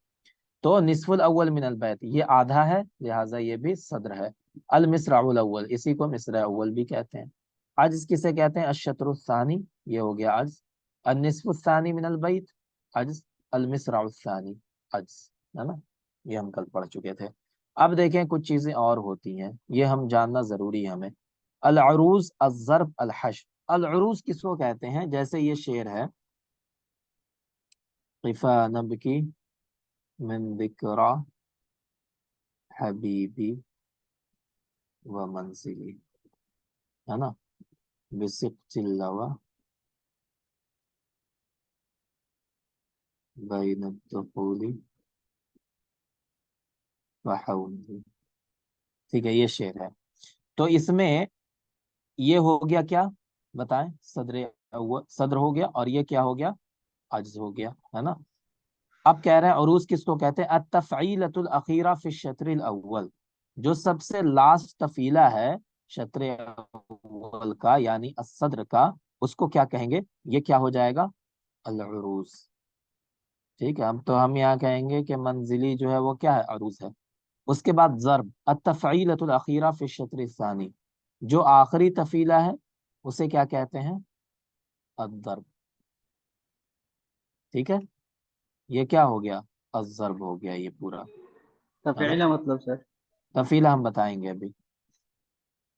[SPEAKER 1] तो निस्फुल अव्वल मिनल बैत ये आधा है, लिहाजा ये भी सदर है। अल मिसराउल अव्वल, इसी को मिसरा अव्वल भी कहते हैं। अज्ज किसे कहते हैं, अशत्रु सानी, ये हो गया अज्ज। अनिस्फु सानी मिनल बैत, अज्ज। अल मिसराउल सानी, अज्ज, है ना। ये हम कल पढ़ चुके थे। अब देखें कुछ चीजें और होती हैं, ये हम जानना जरूरी है हमें। अल अरूज अज़्ज़र्ब अल हश्र, अल अरूज किसको कहते हैं, जैसे ये शेर है, क़िफ़ा नबकी मिन ज़िक्रा हबीबी व मंजिली, है ना, बिसिक़्तिल लवा बैन अद्दुख़ूली व हौली। ठीक है, ये शेर है। तो इसमें ये हो गया क्या, बताएं, सदर हो गया, और ये क्या हो गया, अज्ज हो गया, है ना। अब कह रहे हैं अरूज किसको कहते हैं, अत-तफ़ईलतुल अखीरा फी शत्रिल अव्वल, जो सबसे लास्ट तफीला है शत्र अव्वल का, यानी असद्र का, उसको क्या कहेंगे, ये क्या हो जाएगा, अल अरूज। ठीक है, अब तो हम यहाँ कहेंगे कि मंजिली जो है वो क्या है, अरूज है। उसके बाद ज़र्ब, अत-तफ़ईलतुल अखीरा फी शत्र सानी, जो आखिरी तफीला है उसे क्या कहते हैं, अद-दर्ब। ठीक है, ये क्या हो गया, अज़्ज़र्ब हो गया ये पूरा, है ना।
[SPEAKER 3] तफीला मतलब सर?
[SPEAKER 1] तफीला हम बताएंगे अभी।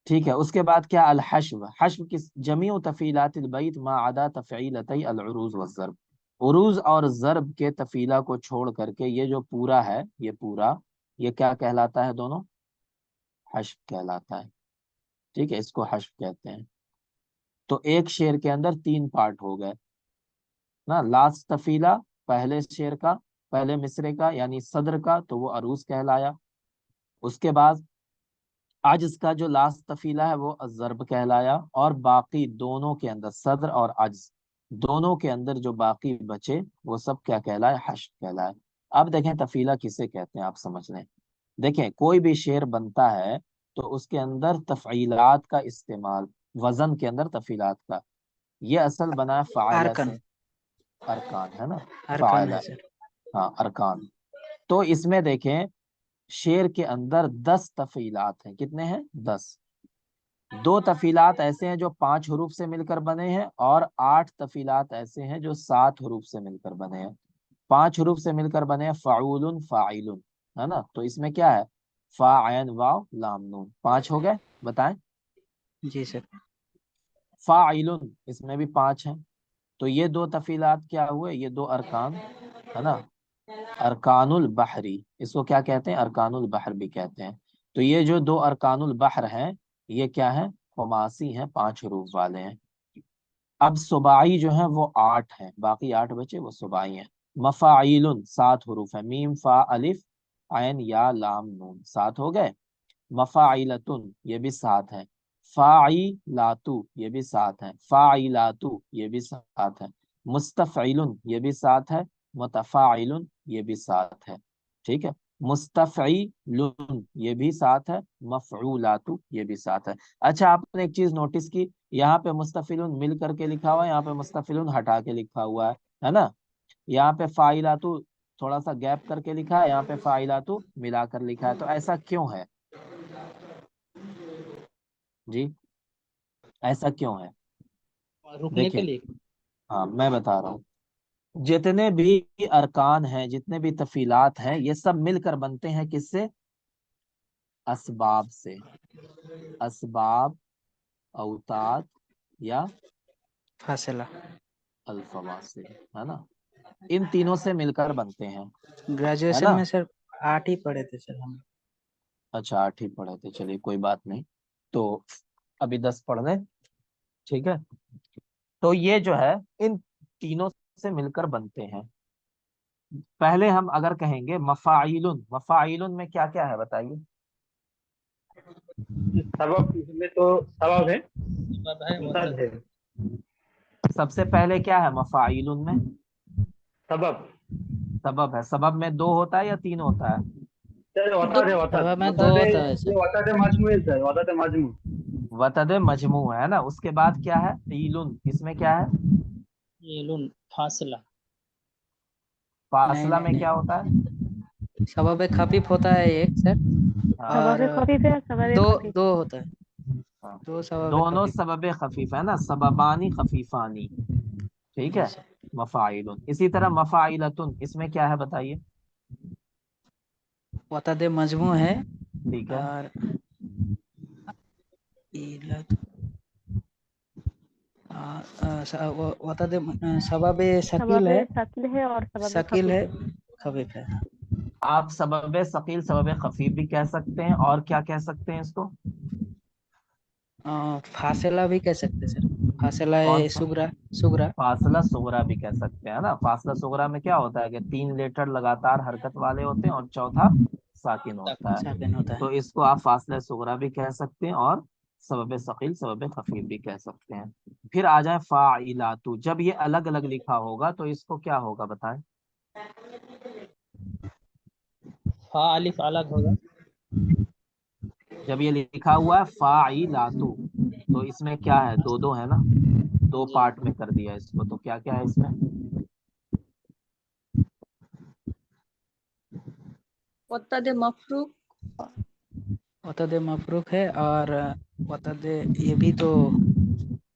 [SPEAKER 1] ठीक है, उसके बाद क्या, अल हश्व, हश्व किस, जमीउ तफीलातिल बैत मा अदा तफईलतई अल उरूज व ज़र्ब, उरूज और ज़र्ब के तफीला को छोड़ करके ये जो पूरा है, ये पूरा, ये क्या कहलाता है, दोनों हश्व कहलाता है। ठीक है, इसको हश्व कहते हैं। तो एक शेर के अंदर 3 पार्ट हो गए ना, लास्ट तफीला पहले शेर का, पहले मिसरे का यानी सदर का, तो वो अरूज कहलाया। उसके बाद अज्ज का जो लास्ट तफीला है वो अज़र्ब कहलाया, और बाकी दोनों के अंदर, सदर और अज्ज दोनों के अंदर जो बाकी बचे वो सब क्या कहलाए, हश्र कहलाए। अब देखें तफीला किसे कहते हैं, आप समझ लें। देखें, कोई भी शेर बनता है तो उसके अंदर तफईलात का इस्तेमाल, वजन के अंदर तफीलात का, ये असल बना है फ़ाइला
[SPEAKER 3] अरकन,
[SPEAKER 1] से, अरकान है ना,
[SPEAKER 3] अरकन है
[SPEAKER 1] फ़ाइला,
[SPEAKER 3] सर।
[SPEAKER 1] हाँ अरकान। तो इसमें देखें, शेर के अंदर 10 तफीलात हैं, कितने हैं, 10। 2 तफीलात ऐसे हैं जो 5 हरूफ से मिलकर बने हैं, और 8 तफीलात ऐसे हैं जो 7 हरूफ से मिलकर बने हैं। 5 हरूफ से मिलकर बने हैं फ़ाउलुन फ़ाइलुन, है ना। तो इसमें क्या है, फा ऐन वाव लाम नून, 5 हो गए, बताएं।
[SPEAKER 3] जी सर।
[SPEAKER 1] फ़ाइलुन, इसमें भी 5 हैं। तो ये 2 तफीलात क्या हुए, ये 2 अरकान, है ना। अरकानुल बहरी, इसको क्या कहते हैं, अरकानुल बहर भी कहते हैं। तो ये जो 2 अरकानुल बहर हैं, ये क्या है, खुमासी हैं, 5 हरूफ वाले हैं। अब सुबाई जो है वो 8 हैं, बाकी 8 बचे वो सुबाई हैं। मफ़ाइलुन 7 हरूफ है, मीम फा अलिफ आयन या लाम नून, 7 हो गए। मफ़ाइलतुन ये भी 7 है। फ़ाइलातु ये भी 7 है। फ़ाइलातु ये भी 7 है। मुस्तफ़इलुन ये भी 7 है। मुतफ़ाइलुन ये भी 7 है। ठीक है, मुस्तफ़इलुन ये भी 7 है। मफ़ऊलातु ये भी 7 है। अच्छा, आपने एक चीज नोटिस की, यहाँ पे मुस्तफ़िलुन मिल करके लिखा हुआ है, यहाँ पे मुस्तफ़िलुन हटा के लिखा हुआ है ना। यहाँ पे फ़ाइलातु थोड़ा सा गैप करके लिखा है, यहाँ पे फ़ाइलातु मिलाकर लिखा है, तो ऐसा क्यों है जी, ऐसा क्यों है,
[SPEAKER 3] रुकने के
[SPEAKER 1] देखिए।
[SPEAKER 3] लिए।
[SPEAKER 1] हाँ, मैं बता रहा हूँ, जितने भी अरकान हैं, जितने भी तफीलात हैं, ये सब मिलकर बनते हैं किससे, असबाब से, असबाब, औताद या
[SPEAKER 3] फासिला।
[SPEAKER 1] अल्फवासिल, है ना। इन तीनों से मिलकर बनते हैं, है
[SPEAKER 3] ग्रेजुएशन
[SPEAKER 1] ना।
[SPEAKER 3] में सर 8 ही पढ़े थे सर हम।
[SPEAKER 1] अच्छा, 8 ही पढ़े थे, चलिए कोई बात नहीं। तो अभी 10 पढ़ लें, ठीक है। तो ये जो है, इन तीनों से मिलकर बनते हैं। पहले हम अगर कहेंगे मफाइलुन, मफाइलुन में क्या क्या है बताइए।
[SPEAKER 6] सबब इसमें तो सबब है, मुतद है।
[SPEAKER 1] सबसे पहले क्या है मफाइलुन में,
[SPEAKER 6] सबब
[SPEAKER 1] सबब है। सबब में 2 होता है या 3 होता है,
[SPEAKER 6] सर,
[SPEAKER 2] दो।
[SPEAKER 6] वतद है, वतद
[SPEAKER 3] सभा में 2
[SPEAKER 6] वतद है,
[SPEAKER 3] होता है
[SPEAKER 6] ये
[SPEAKER 3] सर।
[SPEAKER 6] वतद है मजमू है सर, वतद है मजमू।
[SPEAKER 1] वतद मजमू है ना। उसके बाद क्या है, ईलुन, इसमें क्या है,
[SPEAKER 3] येलुन फासला। नहीं
[SPEAKER 1] फासला
[SPEAKER 3] नहीं
[SPEAKER 1] में क्या
[SPEAKER 3] नहीं,
[SPEAKER 1] होता है,
[SPEAKER 3] सबब खफीफ होता है एक सर,
[SPEAKER 1] हाँ
[SPEAKER 3] और
[SPEAKER 4] सबब खफीफ है, सबब
[SPEAKER 3] दो
[SPEAKER 4] खफीफ।
[SPEAKER 3] दो होता है,
[SPEAKER 1] हाँ,
[SPEAKER 3] 2 सबब
[SPEAKER 1] दोनों
[SPEAKER 3] खफीफ।
[SPEAKER 1] सबब खफीफ है ना, सबबानी खफीफानी, ठीक
[SPEAKER 3] जी
[SPEAKER 1] है।
[SPEAKER 3] सर।
[SPEAKER 1] मफाइलुन, इसी तरह मफाइलतुन, इसमें क्या है बताइए।
[SPEAKER 3] वतद मजमू है,
[SPEAKER 1] ठीक है,
[SPEAKER 3] और इलत वतद सबब शकील
[SPEAKER 4] सबब
[SPEAKER 3] है,
[SPEAKER 4] शकील है और सबब
[SPEAKER 3] शकील
[SPEAKER 4] खफीफ
[SPEAKER 3] है,
[SPEAKER 4] है।
[SPEAKER 3] खफीफ है।
[SPEAKER 1] आप सबब सकील, सबब खफीफ भी कह सकते हैं, और क्या कह सकते हैं इसको,
[SPEAKER 3] फासला भी कह सकते हैं सर, फासला
[SPEAKER 1] कौन
[SPEAKER 3] है
[SPEAKER 1] सा,
[SPEAKER 3] सुगरा, सुगरा।
[SPEAKER 1] फासला सुगरा भी कह सकते हैं ना। फासला सुगरा में क्या होता है कि 3 लेटर लगातार हरकत वाले होते हैं और चौथा साकिन होता है।
[SPEAKER 3] साकिन होता
[SPEAKER 1] तो
[SPEAKER 3] है।
[SPEAKER 1] इसको आप फासला सुगरा भी कह सकते हैं, और सबब सकील, सबब खफीफ भी कह सकते हैं। फिर आ जाए फाइलातु, जब ये अलग अलग लिखा होगा तो इसको क्या होगा बताएं।
[SPEAKER 3] फा अलिफ अलग होगा।
[SPEAKER 1] जब ये लिखा हुआ है फाइलातु, तो इसमें क्या है, 2 2 है ना, 2
[SPEAKER 3] जी।
[SPEAKER 1] पार्ट में कर दिया इसको, तो क्या क्या है इसमें,
[SPEAKER 2] वतद मफरूक।
[SPEAKER 3] वतद मफरूक है, और वतद ये भी तो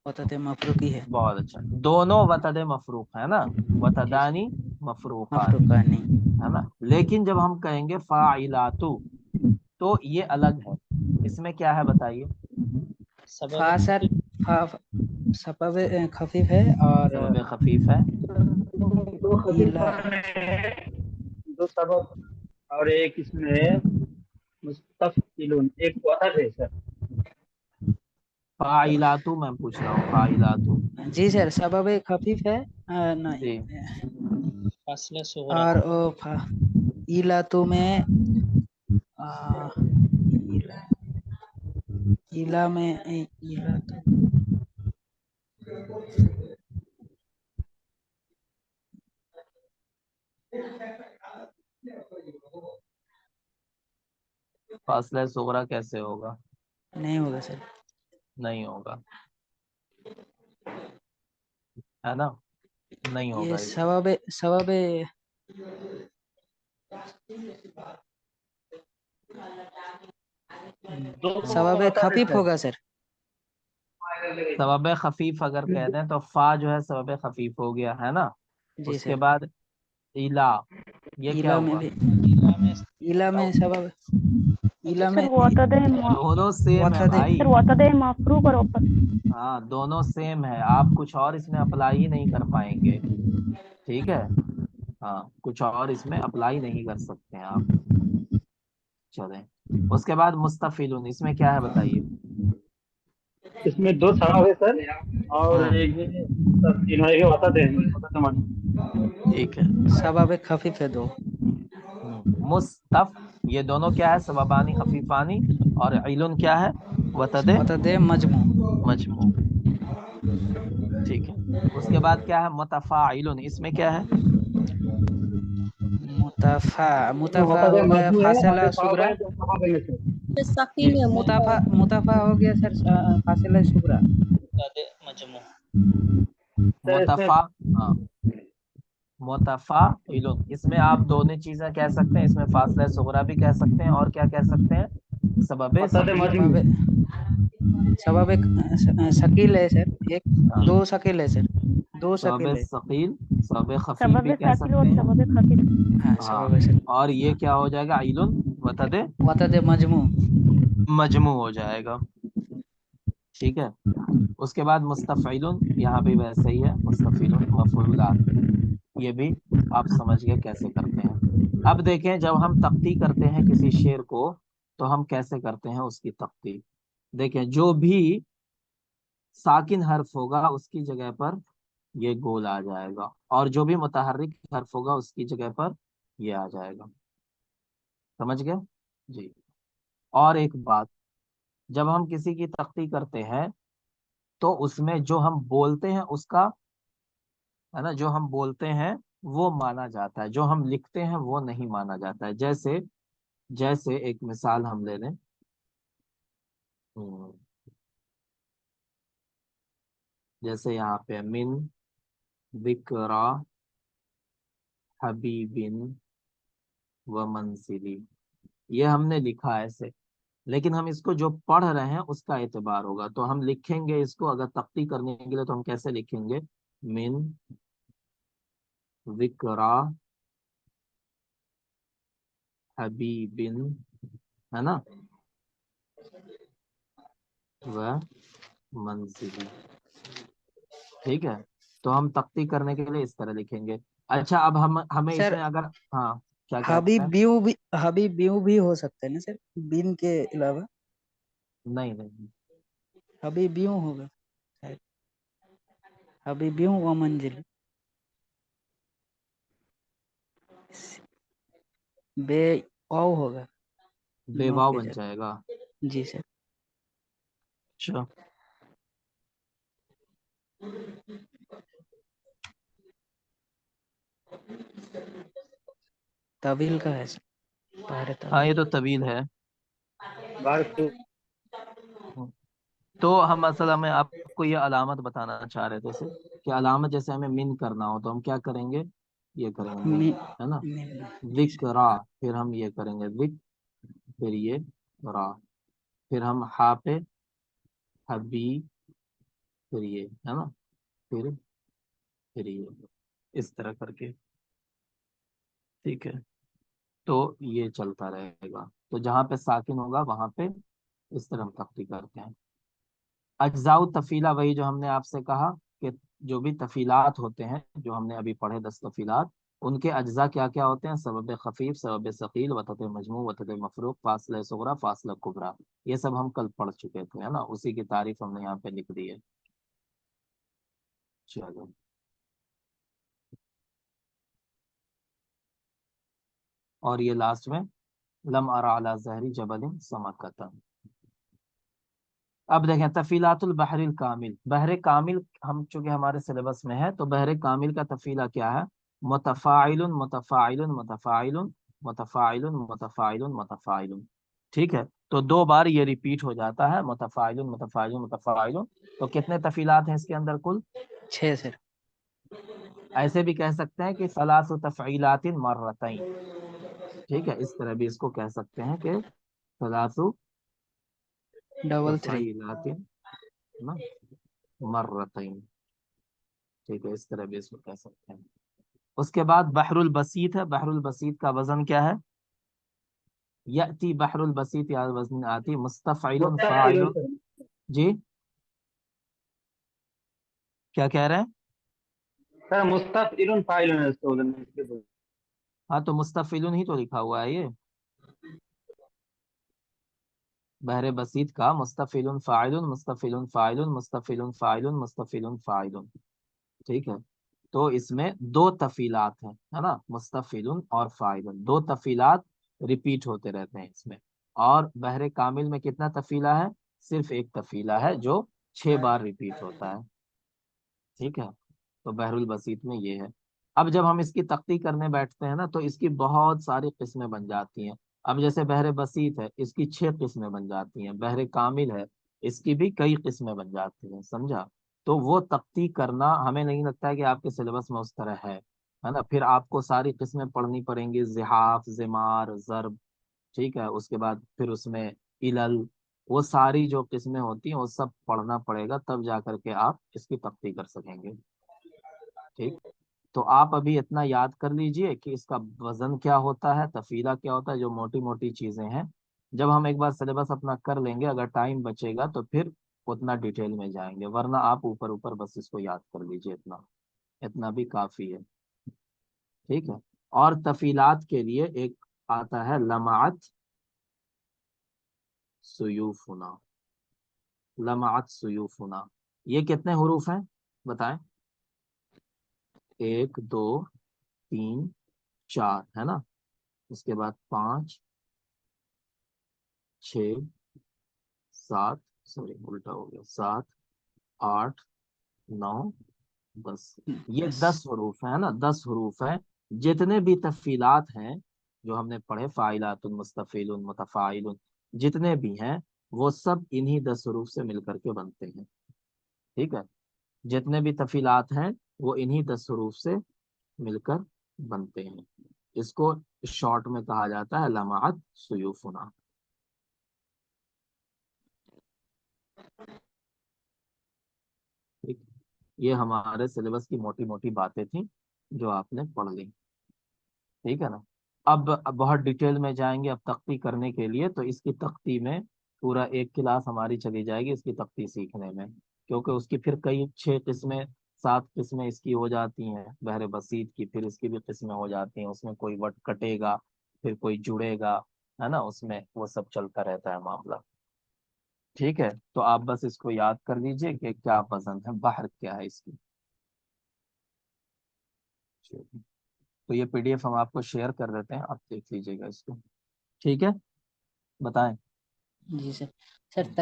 [SPEAKER 3] वतद मफरूकी है।
[SPEAKER 1] बहुत अच्छा, दोनों वतदे मफरूक है ना, वतदानी मफरूकानी,
[SPEAKER 3] मफरूकानी।
[SPEAKER 1] है ना। लेकिन जब हम कहेंगे फाइलातु तो ये अलग है, इसमें क्या है बताइए।
[SPEAKER 3] फा सर, फा सबब खफीफ है और
[SPEAKER 1] सबब खफीफ है,
[SPEAKER 6] दो
[SPEAKER 3] इला
[SPEAKER 6] खफीफा में दो सबब और एक इसमें मुस्तफिलुन, एक वतद है सर।
[SPEAKER 1] फाइलातु मैं पूछ रहा हूँ, फाइलातु।
[SPEAKER 3] जी सर, सबब खफीफ है नहीं।
[SPEAKER 1] जी,
[SPEAKER 9] फासला सुगरा।
[SPEAKER 3] और ओ फा इला तो में आ, इला, इला में इला तो
[SPEAKER 1] फासला सुगरा कैसे होगा,
[SPEAKER 3] नहीं होगा सर।
[SPEAKER 1] नहीं होगा, है ना, नहीं
[SPEAKER 3] ये
[SPEAKER 1] होगा इसमें।
[SPEAKER 3] सबब सबब
[SPEAKER 6] दो
[SPEAKER 3] सबब
[SPEAKER 6] वतद है
[SPEAKER 3] खफीफ
[SPEAKER 6] सर।
[SPEAKER 3] होगा सर।
[SPEAKER 1] सबब खफीफ अगर कह दें तो फा जो है सबब खफीफ हो गया, है ना।
[SPEAKER 3] जी
[SPEAKER 1] उसके
[SPEAKER 3] सर।
[SPEAKER 1] बाद इला, ये क्या
[SPEAKER 3] इला में
[SPEAKER 1] हुआ।
[SPEAKER 3] भी,
[SPEAKER 9] इला में
[SPEAKER 3] इला में सबब, इला
[SPEAKER 4] सर
[SPEAKER 3] में
[SPEAKER 1] दोनों सेम है
[SPEAKER 3] वतद
[SPEAKER 1] भाई।
[SPEAKER 4] सर वतद मफरूक और वापस।
[SPEAKER 1] हाँ दोनों सेम है, आप कुछ और इसमें अप्लाई ही नहीं कर पाएंगे, ठीक है। हाँ कुछ और इसमें अप्लाई नहीं कर सकते हैं आप। चलें, उसके बाद मुस्तफिलुन, इसमें क्या है बताइए।
[SPEAKER 6] इसमें दो सबब है सर, और एक तीनों एक वतद है, वतद मानी।
[SPEAKER 1] ठीक है।
[SPEAKER 3] सबब खफीफ है दो।
[SPEAKER 1] मुस्तफ, ये दोनों क्या है, सबबानी खफीफानी, और इलुन क्या है, वतदे
[SPEAKER 3] वतद मजमू।
[SPEAKER 1] मजमू। ठीक है, उसके बाद क्या है, मुतफाइलुन, इसमें क्या है।
[SPEAKER 3] मुतफा,
[SPEAKER 6] इसमें
[SPEAKER 3] मुतफा
[SPEAKER 6] वतद
[SPEAKER 3] हो गया
[SPEAKER 6] मजमू है,
[SPEAKER 3] फासिला
[SPEAKER 6] आगे साहब
[SPEAKER 3] सुगरा।
[SPEAKER 6] है तो साहब है सर।
[SPEAKER 2] ये सकीन है
[SPEAKER 3] मुताफा, मुताफा हो गया सर फासिला सुगरा।
[SPEAKER 9] मुतादे मजमू।
[SPEAKER 6] सर इसमें
[SPEAKER 1] मुतफा, हाँ, मुतफाइलुन, इसमें आप दोनों चीजें कह सकते हैं, इसमें फासला सुगरा भी कह सकते हैं, और क्या कह सकते हैं, सबबे
[SPEAKER 6] वतद
[SPEAKER 1] सकील।
[SPEAKER 6] मजमू।
[SPEAKER 3] सबब, सबब शकील है सर, एक
[SPEAKER 1] हाँ,
[SPEAKER 3] दो शकील है सर, दो
[SPEAKER 1] सबबे
[SPEAKER 3] शकील है।
[SPEAKER 1] सकील, सबबे खफीफ भी
[SPEAKER 4] सबब
[SPEAKER 1] कह
[SPEAKER 4] साकिल और
[SPEAKER 1] सकते हैं।
[SPEAKER 4] सबब खफीफ।
[SPEAKER 3] हाँ
[SPEAKER 1] हाँ,
[SPEAKER 3] सबब शकील।
[SPEAKER 1] और ये क्या हो जाएगा, इलुन वतदे
[SPEAKER 3] वतद मजमू।
[SPEAKER 1] मजमू हो जाएगा, ठीक है। उसके बाद मुस्तफिलुन, यहाँ भी वैसे ही है, मुस्तफिलुन मफूलात, ये भी आप समझ गए कैसे करते हैं। अब देखें, जब हम तख्ती करते हैं किसी शेर को तो हम कैसे करते हैं उसकी तख्ती। देखें, जो भी साकिन हर्फ होगा उसकी जगह पर ये गोल आ जाएगा, और जो भी मुतहर्रिक हर्फ होगा उसकी जगह पर ये आ जाएगा, समझ गए जी। और एक बात, जब हम किसी की तख्ती करते हैं तो उसमें जो हम बोलते हैं उसका, है ना, जो हम बोलते हैं वो माना जाता है, जो हम लिखते हैं वो नहीं माना जाता है। जैसे, जैसे एक मिसाल हम ले लें। हम्म, जैसे यहाँ पे मिन विक्रा हबीबिन व मंसिली, ये हमने लिखा है ऐसे, लेकिन हम इसको जो पढ़ रहे हैं उसका एतबार होगा, तो हम लिखेंगे इसको, अगर तख्ती करने के लिए तो हम कैसे लिखेंगे, मिन विक्रा हबीबिन, है ना, व मंजिली, ठीक है। तो हम तख्ती करने के लिए इस तरह लिखेंगे। अच्छा, अब हम हमें
[SPEAKER 3] सर
[SPEAKER 1] इसमें अगर, हाँ क्या कह रहे
[SPEAKER 3] हबीब
[SPEAKER 1] हैं।
[SPEAKER 3] ब्यू भी, हबीब ब्यू भी हो सकता है ना सर, बिन के अलावा।
[SPEAKER 1] नहीं नहीं,
[SPEAKER 3] हबीब ब्यू होगा शायद। हबीब ब्यू व मंजिल, बे वाव होगा नो
[SPEAKER 1] बेवाव
[SPEAKER 3] के
[SPEAKER 1] बन
[SPEAKER 3] जगह।
[SPEAKER 1] जाएगा।
[SPEAKER 3] जी सर।
[SPEAKER 1] अच्छा,
[SPEAKER 3] तवील का है सर, बाहर
[SPEAKER 1] हाँ
[SPEAKER 3] तवील।
[SPEAKER 1] ये तो तवील है।
[SPEAKER 6] बार
[SPEAKER 1] तो हम असल में आपको ये अलामत बताना चाह रहे थे सर, कि अलामत जैसे हमें मिन करना हो तो हम क्या करेंगे, ये करेंगे मिन,
[SPEAKER 3] मी,
[SPEAKER 1] है ना।
[SPEAKER 3] जी सर।
[SPEAKER 1] विकरा, फिर हम ये करेंगे विक, फिर ये रा, फिर हम हा पे हबी फिर ये है ना, फिर ये, इस तरह करके। ठीक है, तो ये चलता रहेगा। तो जहाँ पे साकिन होगा वहां पे इस तरह हम तख्ती करते हैं। अज्जाउ तफीला, वही जो हमने आपसे कहा कि जो भी तफीलात होते हैं, जो हमने अभी पढ़े 10 तफीलात, उनके अज्जा क्या क्या होते हैं? सबब खफीफ, सबब सकील, वतत मजमू, वतत मफरूक, फासला सुगरा, फासला कुबरा। ये सब हम कल पढ़ चुके थे, है ना, उसी की तारीफ हमने यहाँ पे लिख दी है। चलो, और ये लास्ट में लम अरा अला जहरी जबलिन समकतन। अब देखें तफीलातुल बहरिल कामिल, बहरे कामिल हम चूंकि हमारे सिलेबस में है, तो बहरे कामिल का तफीला क्या है? मुतफाइलुन मुतफाइलुन मुतफाइलुन मुतफाइलुन मुतफाइलुन मुतफाइलुन। ठीक है, तो 2 बार ये रिपीट हो जाता है, मुतफाइलुन मुतफाइलुन मुतफाइलुन। तो कितने तफीलात हैं इसके अंदर कुल?
[SPEAKER 3] 6 सर।
[SPEAKER 1] ऐसे भी कह सकते हैं कि सलासु तफईलातिन मर्रतैन। ठीक है, इस तरह भी इसको कह सकते हैं कि सलासु
[SPEAKER 3] डबल 3।
[SPEAKER 1] तफईलातिन ना मर्रतैन। ठीक है, इस तरह भी इसको कह सकते हैं। उसके बाद बहरुल बसीत है, बहरुल बसीत का वजन क्या है? यअती बहरुल बसीत या वजन आती मुस्तफइलुन
[SPEAKER 6] मुस्तफिलुन
[SPEAKER 1] फाइलुन।
[SPEAKER 6] सर।
[SPEAKER 1] जी, क्या कह रहे हैं?
[SPEAKER 6] सर मुस्तफिलुन फाइलुन है इसका वजन इसके बाद।
[SPEAKER 1] हाँ, तो मुस्तफिलुन ही तो लिखा हुआ है ये, बहरे बसीत का मुस्तफिलुन फाइलुन मुस्तफिलुन फाइलुन मुस्तफिलुन फाइलुन मुस्तफिलुन फाइलुन। ठीक है, तो इसमें 2 तफीलात हैं, है ना, मुस्तफिलुन और फाइलुन, 2 तफीलात रिपीट होते रहते हैं इसमें। और बहरे कामिल में कितना तफीला है? सिर्फ एक तफीला है जो 6 बार रिपीट होता है। ठीक है, तो बहरुल बसीत में ये है। अब जब हम इसकी तख्ती करने बैठते हैं ना, तो इसकी बहुत सारी किस्में बन जाती हैं। अब जैसे बहरे बसीत है, इसकी 6 किस्में बन जाती हैं। बहरे कामिल है, इसकी भी कई किस्में बन जाती हैं, समझा? तो वो तख्ती करना हमें नहीं लगता है कि आपके सिलेबस में उस तरह है ना। फिर आपको सारी किस्में पढ़नी पड़ेंगी, जिहाफ, जिमार, जरब। ठीक है, उसके बाद फिर उसमें इलल, वो सारी जो किस्में होती हैं वो सब पढ़ना पड़ेगा, तब जा करके आप इसकी तख्ती कर सकेंगे। ठीक, तो आप अभी इतना याद कर लीजिए कि इसका वजन क्या होता है, तफीला क्या होता है, जो मोटी मोटी चीजें हैं। जब हम एक बार सिलेबस अपना कर लेंगे, अगर टाइम बचेगा तो फिर उतना डिटेल में जाएंगे, वरना आप ऊपर ऊपर बस इसको याद कर लीजिए, इतना इतना भी काफी है। ठीक है, और तफीलात के लिए एक आता है लमात सुयूफुना, लमात सुयूफुना। ये कितने हुरूफ हैं बताएं? 1 2 3 4, है ना। उसके बाद 5 6 7, सॉरी उल्टा हो गया, 7 8 9 10। ये
[SPEAKER 3] 10।
[SPEAKER 1] 10 हरूफ है ना, 10 हरूफ है। जितने भी तफीलात हैं जो हमने पढ़े, फाइलातुन मुस्तफिलुन मुतफाइलुन, जितने भी हैं वो सब इन्हीं 10 हरूफ से मिलकर के बनते हैं। ठीक है, जितने भी तफीलात हैं वो इन्हीं 10 हरूफ से मिलकर बनते हैं। इसको शॉर्ट में कहा जाता है लमात सुयूफुना। ठीक, ये हमारे सिलेबस की मोटी मोटी बातें थी जो आपने पढ़ ली। ठीक है ना। अब बहुत डिटेल में जाएंगे अब तख्ती करने के लिए, तो इसकी तख्ती में पूरा एक क्लास हमारी चली जाएगी इसकी तख्ती सीखने में, क्योंकि उसकी फिर कई 6 किस्में 7 किस्में इसकी हो जाती हैं बहरे बसीत की, फिर इसकी भी किस्में हो जाती हैं, उसमें कोई वर्ड कटेगा, फिर कोई जुड़ेगा, है ना, उसमें वो सब चलता रहता है मामला। ठीक है, तो आप बस इसको याद कर लीजिए कि क्या पसंद है, बाहर क्या है इसकी। तो ये पीडीएफ हम आपको शेयर कर देते हैं, आप देख लीजिएगा इसको। ठीक है, बताएं।
[SPEAKER 3] जी सर। सर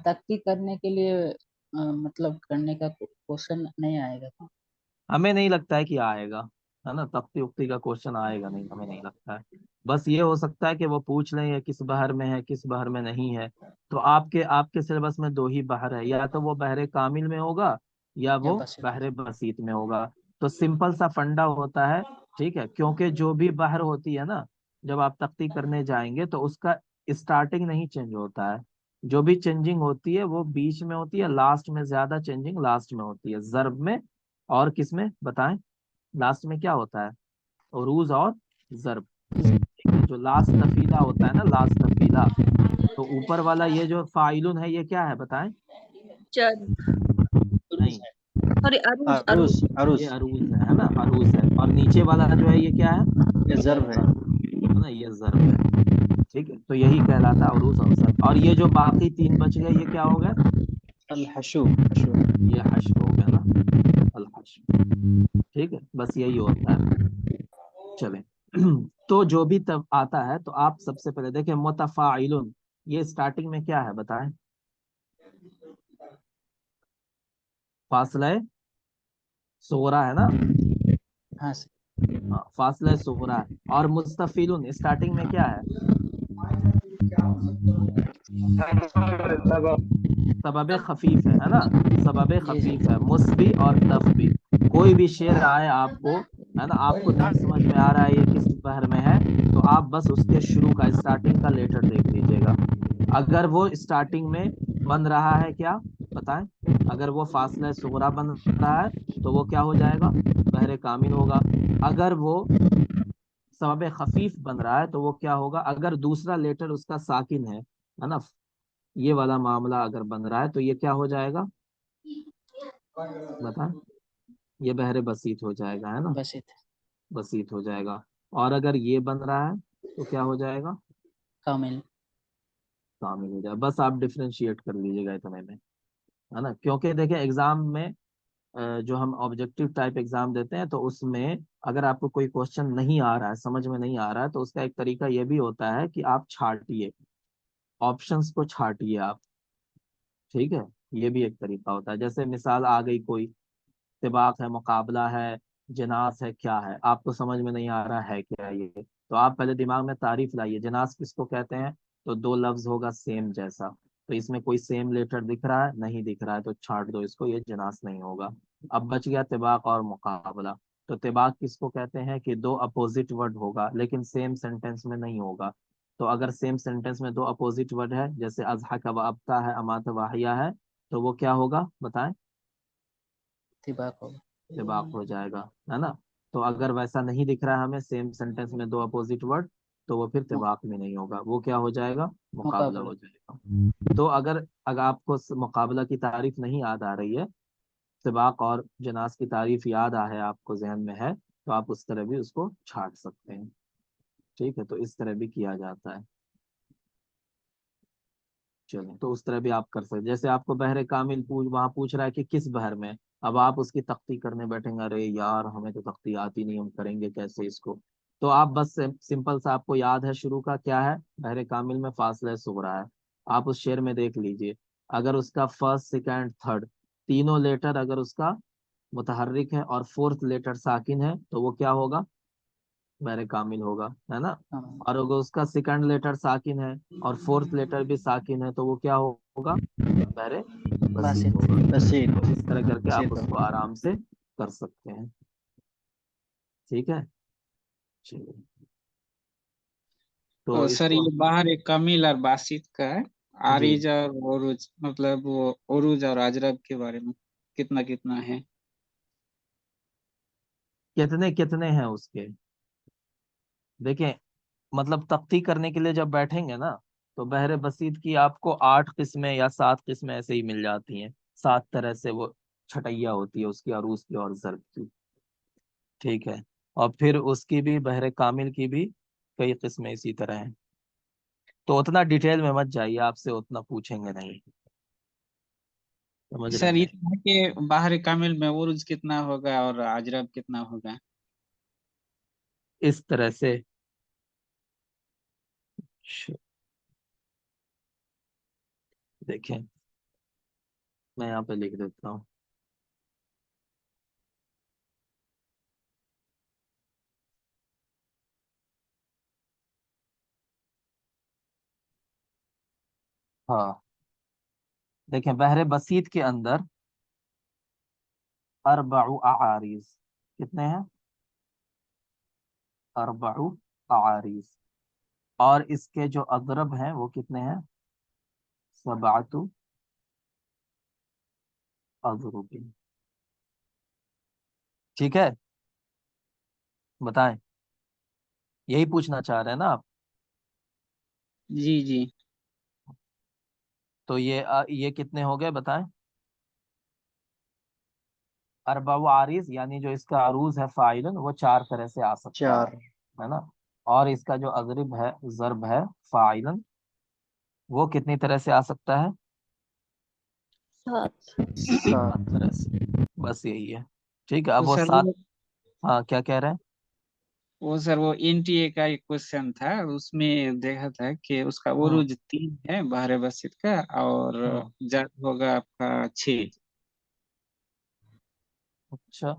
[SPEAKER 3] तख्ती करने के लिए मतलब करने का क्वेश्चन नहीं आएगा क्या?
[SPEAKER 1] हमें नहीं लगता है कि आएगा, है ना, तख्ती उख्ती का क्वेश्चन आएगा नहीं, हमें नहीं लगता है। बस ये हो सकता है कि वो पूछ लें ये किस बहर में है, किस बहर में नहीं है। तो आपके आपके सिलेबस में 2 ही बहर है, या तो वो बहरे कामिल में होगा या
[SPEAKER 3] या
[SPEAKER 1] वो
[SPEAKER 3] बस।
[SPEAKER 1] बहरे बसीत में होगा। तो सिंपल सा फंडा होता है। ठीक है, क्योंकि जो भी बहर होती है ना, जब आप तख्ती करने जाएंगे तो उसका स्टार्टिंग नहीं चेंज होता है। जो भी चेंजिंग होती है वो बीच में होती है, लास्ट में ज्यादा चेंजिंग लास्ट में होती है, जर्ब में और किस में बताएं। लास्ट में क्या होता है, उरूज और जर्ब। ठीक है, जो लास्ट तफीला होता है ना, लास्ट तफीला, तो ऊपर वाला ये जो फाइलुन है ये क्या है बताएं।
[SPEAKER 2] जद
[SPEAKER 1] नहीं,
[SPEAKER 2] सॉरी अरूज
[SPEAKER 10] अरूज अरूज
[SPEAKER 1] ये अरूज है ना, अरूज है। और नीचे वाला जो है ये क्या है,
[SPEAKER 10] ये जर्ब है।
[SPEAKER 1] है ना, ये जर्ब है। ठीक है, तो यही कहलाता है उरूज और जर्ब। और ये जो बाकी तीन बच गए ये क्या हो गए,
[SPEAKER 10] अल हशु हशु।
[SPEAKER 1] ये हश्र हो गया ना, अल हश्र। ठीक है, बस यही होता है। चले तो जो भी तब आता है तो आप सबसे पहले देखें मुतफाइलुन, ये स्टार्टिंग में क्या है बताएं, फासला सोगरा है ना।
[SPEAKER 3] हाँ सर।
[SPEAKER 1] हाँ, फासला सोगरा है। और मुस्तफिलुन स्टार्टिंग में क्या है, सबब खफीफ है ना, सबब
[SPEAKER 3] जी
[SPEAKER 1] खफीफ
[SPEAKER 3] सर।
[SPEAKER 1] है, मुस्बी और तफबी। कोई भी शेर आए आपको, है ना, आपको नहीं समझ में आ रहा है ये किस बहर में है, तो आप बस उसके शुरू का स्टार्टिंग का लेटर देख लीजिएगा। अगर वो स्टार्टिंग में बन रहा है क्या बताएं, अगर वो फासला सुगरा बन रहा है तो वो क्या हो जाएगा, बहरे कामिल होगा। अगर वो सबब खफीफ बन रहा है तो वो क्या होगा, अगर दूसरा लेटर उसका साकिन है ना, ये वाला मामला अगर बन रहा है तो ये क्या हो जाएगा बताएं, ये बहरे बसीत हो जाएगा, है ना,
[SPEAKER 3] बस it
[SPEAKER 1] बसीत हो जाएगा। और अगर ये बन रहा है तो क्या हो जाएगा,
[SPEAKER 3] कामिल।
[SPEAKER 1] कामिल हो जाएगा। बस आप डिफ्रेंशिएट कर लीजिएगा इतने में, है ना। क्योंकि देखिए एग्जाम में जो हम ऑब्जेक्टिव टाइप एग्जाम देते हैं तो उसमें अगर आपको कोई क्वेश्चन नहीं आ रहा है, समझ में नहीं आ रहा है, तो उसका एक तरीका ये भी होता है कि आप छाटिए, ऑप्शंस को छाटिए आप। ठीक है, ये भी एक तरीका होता है। जैसे मिसाल आ गई कोई, तिबाक है, मुकाबला है, जनास है, क्या है, आपको समझ में नहीं आ रहा है क्या ये, तो आप पहले दिमाग में तारीफ लाइए, जनास किसको कहते हैं, तो दो लफ्ज होगा सेम जैसा, तो इसमें कोई सेम लेटर दिख रहा है, नहीं दिख रहा है तो छाट दो इसको, ये जनास नहीं होगा। अब बच गया तिबाक और मुकाबला। तो तिबाक किसको कहते हैं कि दो अपोजिट वर्ड होगा लेकिन सेम सेंटेंस में नहीं होगा। तो अगर सेम सेंटेंस में दो अपोजिट वर्ड है, जैसे अजहा का अबता है, अमात वाहिया है, तो वो क्या होगा बताएं,
[SPEAKER 3] तिबाक होगा।
[SPEAKER 1] इत्तेबाक हो जाएगा, है ना। तो अगर वैसा नहीं दिख रहा है हमें सेम सेंटेंस में दो अपोजिट वर्ड, तो वो फिर
[SPEAKER 3] मु-
[SPEAKER 1] तिबाक में नहीं होगा, वो क्या हो जाएगा, मुकाबला
[SPEAKER 3] मुकाबला।
[SPEAKER 1] हो जाएगा। तो अगर अगर आपको मुकाबला की तारीफ नहीं याद आ रही है, तिबाक और जनास की तारीफ याद आ है आपको, जहन में है, तो आप उस तरह भी उसको छाट सकते हैं। ठीक है, तो इस तरह भी किया जाता है। चलो, तो उस तरह भी आप कर सकते हैं। जैसे आपको बहरे कामिल वहां पूछ रहा है कि किस बहर में, अब आप उसकी तख्ती करने बैठेंगे, अरे यार हमें तो तख्ती आती नहीं, हम करेंगे कैसे इसको। तो आप बस सिंपल सा, आपको याद है शुरू का क्या है, बहरे कामिल में फासला सुगरा है, आप उस शेर में देख लीजिए। अगर उसका फर्स्ट सेकंड थर्ड तीनों लेटर अगर उसका मुतहर्रिक है और फोर्थ लेटर साकिन है तो वो क्या होगा, बहरे कामिल होगा, है ना।
[SPEAKER 3] हाँ।
[SPEAKER 1] और अगर उसका सेकंड लेटर साकिन है और फोर्थ लेटर भी साकिन है तो वो क्या होगा, बहरे बसीत
[SPEAKER 3] बासित।
[SPEAKER 1] होगा।
[SPEAKER 10] बसीत
[SPEAKER 1] तो इस तरह करके आप
[SPEAKER 10] बसीत
[SPEAKER 1] उसको
[SPEAKER 10] होगा।
[SPEAKER 1] आराम से कर सकते हैं। ठीक है, चलिए, तो
[SPEAKER 5] तो सर
[SPEAKER 1] इसको
[SPEAKER 5] ये बाहर एक कामिल और बासित का है,
[SPEAKER 1] जी,
[SPEAKER 5] आरिज और ओरुज, मतलब वो ओरुज और अजरब के बारे में कितना कितना है।
[SPEAKER 1] कितने कितने हैं उसके, देखें, मतलब तख्ती करने के लिए जब बैठेंगे ना, तो बहरे बसीत की आपको 8 किस्में या 7 किस्में ऐसे ही मिल जाती हैं, 7 तरह से वो छटैया होती है उसकी, अरूज की और जर्ब की। ठीक है, और फिर उसकी भी, बहरे कामिल की भी कई किस्में इसी तरह हैं। तो उतना डिटेल में मत जाइए, आपसे उतना पूछेंगे नहीं, समझ रहे
[SPEAKER 5] सर ये
[SPEAKER 1] हैं।
[SPEAKER 5] तो है कि बाहर कामिल में ओरुज कितना होगा और अजरब कितना होगा।
[SPEAKER 1] इस तरह से देखें, मैं यहाँ पे लिख देता हूँ। हाँ, देखें, बहरे बसीत के अंदर अरबउ आरीज कितने हैं, अरबउ आरीज। और इसके जो अदरब हैं वो कितने हैं, सबातु अज़रुबिन। ठीक है, बताएं, यही पूछना चाह रहे हैं ना आप?
[SPEAKER 5] जी जी।
[SPEAKER 1] तो ये कितने हो गए बताएं? अरबा आरिज, यानी जो इसका अरूज है फाइलन, वो 4 तरह से आ सकता
[SPEAKER 10] 4।
[SPEAKER 1] है ना। और इसका जो अजरिब है, जर्ब है फाइलन, वो कितनी तरह से आ सकता है?
[SPEAKER 2] 7।
[SPEAKER 10] 7।
[SPEAKER 1] 7 तरह से। बस यही है। ठीक है, अब
[SPEAKER 5] तो
[SPEAKER 1] वो
[SPEAKER 5] सर
[SPEAKER 1] 7। हाँ, क्या कह रहे हैं?
[SPEAKER 5] वो एनटीए का एक क्वेश्चन था, उसमें देखा था कि उसका
[SPEAKER 1] हम्म
[SPEAKER 5] उरूज 3 है बहरे बसित का, और
[SPEAKER 1] हम्म
[SPEAKER 5] जद होगा आपका 6।
[SPEAKER 1] अच्छा।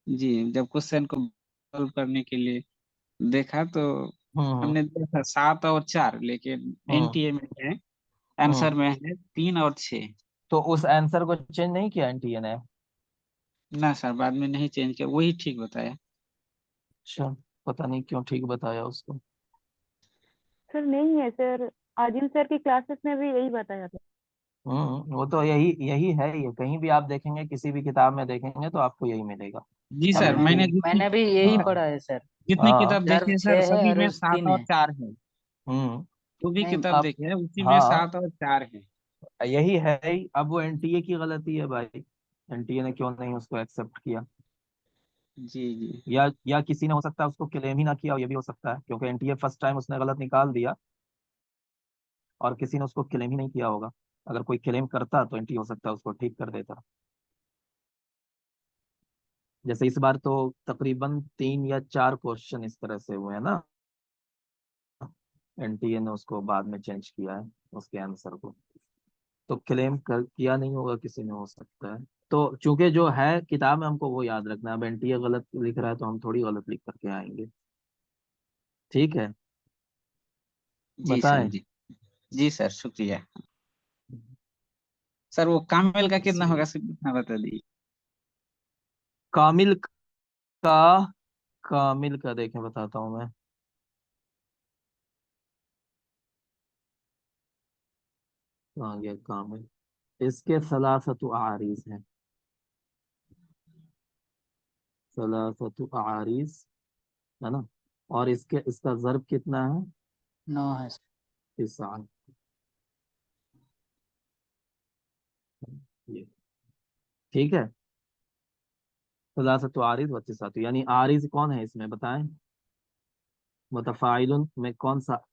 [SPEAKER 5] जी, जब क्वेश्चन को सॉल्व करने के लिए देखा तो
[SPEAKER 1] हम्म
[SPEAKER 5] हमने देखा 7 और 4, लेकिन
[SPEAKER 1] हम्म
[SPEAKER 5] एनटीए में है,
[SPEAKER 1] हम्म
[SPEAKER 5] आंसर में है 3 और 6।
[SPEAKER 1] तो उस आंसर को चेंज नहीं किया एनटीए ने?
[SPEAKER 5] ना सर, बाद में नहीं चेंज किया, वही ठीक बताया।
[SPEAKER 1] अच्छा, पता नहीं क्यों ठीक बताया उसको।
[SPEAKER 4] सर नहीं है सर, आदिल सर की क्लासेस में भी यही बताया था।
[SPEAKER 1] वो तो यही यही है, ये कहीं भी आप देखेंगे, किसी भी किताब में देखेंगे तो आपको यही मिलेगा।
[SPEAKER 5] जी
[SPEAKER 1] अब
[SPEAKER 5] सर,
[SPEAKER 1] एनटीए।
[SPEAKER 3] मैंने भी यही
[SPEAKER 1] हाँ
[SPEAKER 3] पढ़ा है सर।
[SPEAKER 5] जितनी
[SPEAKER 1] हाँ।
[SPEAKER 5] किताब
[SPEAKER 3] जर्ब
[SPEAKER 5] देखे सर,
[SPEAKER 3] 6 है
[SPEAKER 5] सभी
[SPEAKER 3] और
[SPEAKER 5] में
[SPEAKER 3] उस
[SPEAKER 5] 7
[SPEAKER 3] 3
[SPEAKER 5] और
[SPEAKER 3] है।
[SPEAKER 5] 4 है।
[SPEAKER 1] हम्म
[SPEAKER 5] जो भी
[SPEAKER 3] नहीं,
[SPEAKER 5] किताब
[SPEAKER 1] अब
[SPEAKER 5] देखे है उसी में
[SPEAKER 1] हाँ,
[SPEAKER 5] 7 और 4 है।
[SPEAKER 1] यही है ही। अब वो एनटीए की गलती है भाई, एनटीए ने क्यों नहीं उसको एक्सेप्ट किया।
[SPEAKER 5] जी जी।
[SPEAKER 1] या किसी ने हो सकता है उसको क्लेम ही ना किया हो, ये भी हो सकता है, क्योंकि एनटीए फर्स्ट टाइम उसने गलत निकाल दिया और किसी ने उसको क्लेम ही नहीं किया होगा। अगर कोई क्लेम करता तो एनटीए हो सकता है उसको ठीक कर देता। जैसे इस बार तो तकरीबन 3 या 4 क्वेश्चन इस तरह से हुए हैं ना, एनटीए ने उसको बाद में चेंज किया है उसके आंसर को। तो क्लेम कर किया नहीं होगा किसी ने, हो सकता है। तो चूंकि जो है किताब में हमको वो याद रखना है, अब एनटीए गलत लिख रहा है तो हम थोड़ी गलत लिख करके आएंगे। ठीक है,
[SPEAKER 5] जी सर
[SPEAKER 1] बताएं।
[SPEAKER 5] जी। जी सर, शुक्रिया। सर वो कामिल का कितना होगा, सिर्फ इतना बता दीजिए।
[SPEAKER 1] कामिल का कामिल का देखें, बताता हूं मैं। कहाँ गया कामिल? इसके सलासतु आरीज है, सलासतु आरीज, है ना। और इसका ज़र्ब कितना है?
[SPEAKER 3] 9 है।
[SPEAKER 1] 9। ये ठीक है। सलासतु आरीज व तिसातु, यानी आरीज कौन है इसमें बताएं? मुतफ़ाइलुन में कौन सा?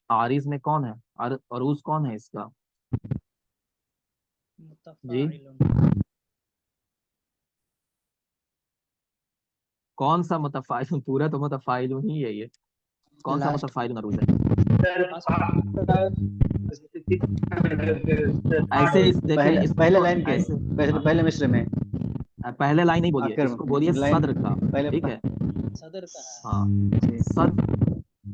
[SPEAKER 1] आरीज में कौन है? अरूज कौन है इसका? जी,
[SPEAKER 9] मुतफ़ाइलुन।
[SPEAKER 1] कौन सा मुतफ़ाइलुन? पूरा तो मुतफ़ाइलुन ही है ये। कौन सा
[SPEAKER 3] लास्ट
[SPEAKER 1] मुतफ़ाइलुन अरूज है? ऐसे
[SPEAKER 10] पहले
[SPEAKER 1] देखें
[SPEAKER 10] पहले
[SPEAKER 1] इसको
[SPEAKER 10] लाइन के
[SPEAKER 1] ऐसे। हाँ,
[SPEAKER 10] पहले मिस्र में
[SPEAKER 1] पहले लाइन नहीं बोलिए,
[SPEAKER 10] आखिर
[SPEAKER 1] इसको बोलिए
[SPEAKER 10] लाइन
[SPEAKER 1] सदर का।
[SPEAKER 10] पहले
[SPEAKER 1] ठीक है,
[SPEAKER 9] सदर का है।
[SPEAKER 1] हाँ,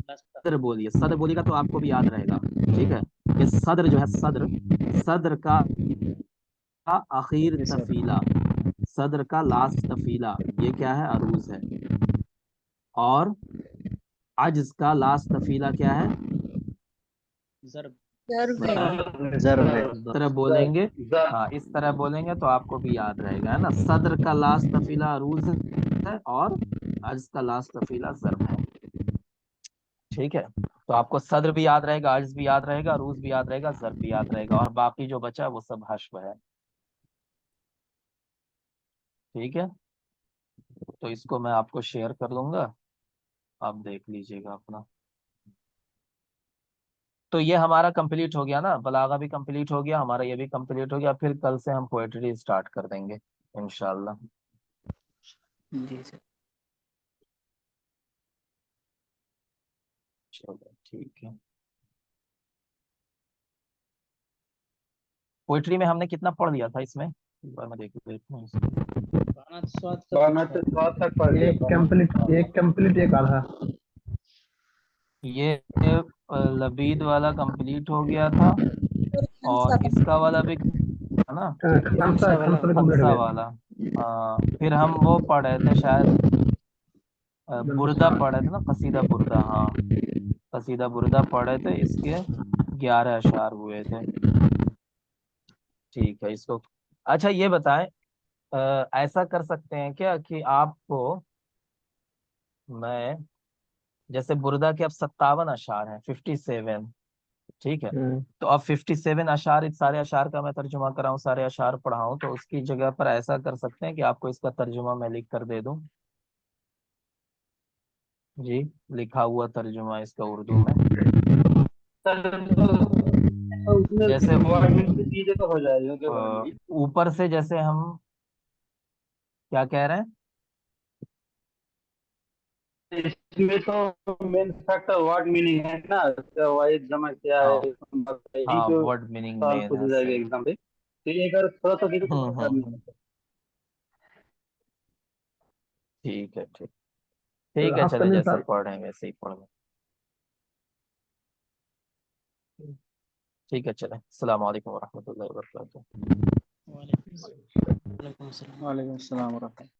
[SPEAKER 1] सदर बोलिए, सदर बोलिएगा तो आपको भी याद रहेगा। ठीक है, ये सदर जो है, सदर, सदर का आखिर
[SPEAKER 10] मिस्र
[SPEAKER 1] तफीला, सदर का लास्ट तफीला, ये क्या है? अरूज है। और अज्ज का लास्ट तफीला क्या है?
[SPEAKER 9] ज़र्ब।
[SPEAKER 2] जर्ब है।
[SPEAKER 1] बताएं।
[SPEAKER 10] जर्ब है।
[SPEAKER 1] इस तरह बोलेंगे, हाँ, इस तरह बोलेंगे तो आपको भी याद रहेगा, है ना। सदर का लास्ट तफीला अरूज है और अज्ज का लास्ट तफीला ज़र्ब है। ठीक है, तो आपको सदर भी याद रहेगा, अज्ज भी याद रहेगा, अरूज भी याद रहेगा, ज़र्ब भी याद रहेगा, और बाकी जो बचा वो सब हश्व है। ठीक है, तो इसको मैं आपको शेयर कर दूंगा, आप देख लीजिएगा अपना। तो ये हमारा कंप्लीट हो गया ना, बलागा भी कंप्लीट हो गया हमारा, ये भी कंप्लीट हो गया। फिर कल से हम पोएट्री स्टार्ट कर देंगे इंशाल्लाह।
[SPEAKER 3] जी सर।
[SPEAKER 1] चलो ठीक है। पोएट्री में हमने कितना पढ़ लिया था इसमें? एक बार मैं देखता हूँ इसको।
[SPEAKER 9] बानत स्वाद का कुछ है।
[SPEAKER 7] एक कंप्लीट एक आधा।
[SPEAKER 1] ये लबीद वाला कंप्लीट हो गया था,
[SPEAKER 2] खामसा
[SPEAKER 1] और इसका वाला भी, है ना,
[SPEAKER 7] खामसा
[SPEAKER 3] वाला
[SPEAKER 7] खामसा कंप्लीट हो
[SPEAKER 1] खमसा
[SPEAKER 7] गया।
[SPEAKER 1] वाला। फिर हम वो पढ़ रहे थे शायद, बुर्दा पढ़ रहे थे ना, कसीदा बुर्दा, हाँ, कसीदा बुर्दा पढ़ रहे थे। इसके 11 अशार हुए थे। ठीक है, इसको अच्छा ये बताएं, ऐसा कर सकते हैं क्या कि आपको मैं, जैसे बुर्दा के अब 57 अशार हैं, 57, ठीक है, तो अब 57 अशार, इस सारे अशार का मैं तर्जुमा कराऊं, सारे अशार पढ़ाऊं, तो उसकी जगह पर ऐसा कर सकते हैं कि आपको इसका तर्जुमा मैं लिख कर दे दूं। जी, लिखा हुआ तर्जुमा इसका उर्दू में।
[SPEAKER 6] सर तो उसमें
[SPEAKER 1] जैसे
[SPEAKER 6] गवर्नमेंट की चीजें तो हो जाएगी गवर्नमेंट।
[SPEAKER 1] ऊपर से जैसे हम क्या कह रहे हैं,
[SPEAKER 6] इसमें तो मेन फैक्टर वर्ड मीनिंग है ना, तो वाहिद जमा क्या है,
[SPEAKER 1] हाँ
[SPEAKER 6] यही
[SPEAKER 1] हाँ,
[SPEAKER 6] जो
[SPEAKER 1] वर्ड मीनिंग
[SPEAKER 6] सवाल
[SPEAKER 1] मेन
[SPEAKER 6] पूछा
[SPEAKER 1] है,
[SPEAKER 6] जाएगा
[SPEAKER 1] सही।
[SPEAKER 6] एग्जाम पे, तो ये अगर थोड़ा सा किसी को करना है।
[SPEAKER 1] ठीक है, ठीक है,
[SPEAKER 7] आपका
[SPEAKER 1] चले
[SPEAKER 7] नहीं
[SPEAKER 1] जैसा
[SPEAKER 7] सर।
[SPEAKER 1] पढ़ रहे हैं वैसे ही पढ़ लें। ठीक है, चले, अस्सलाम वालेकुम रहमतुल्लाहि व बरकातुहू।
[SPEAKER 9] वालेकुम अस्सलाम।
[SPEAKER 10] वालेकुम अस्सलाम।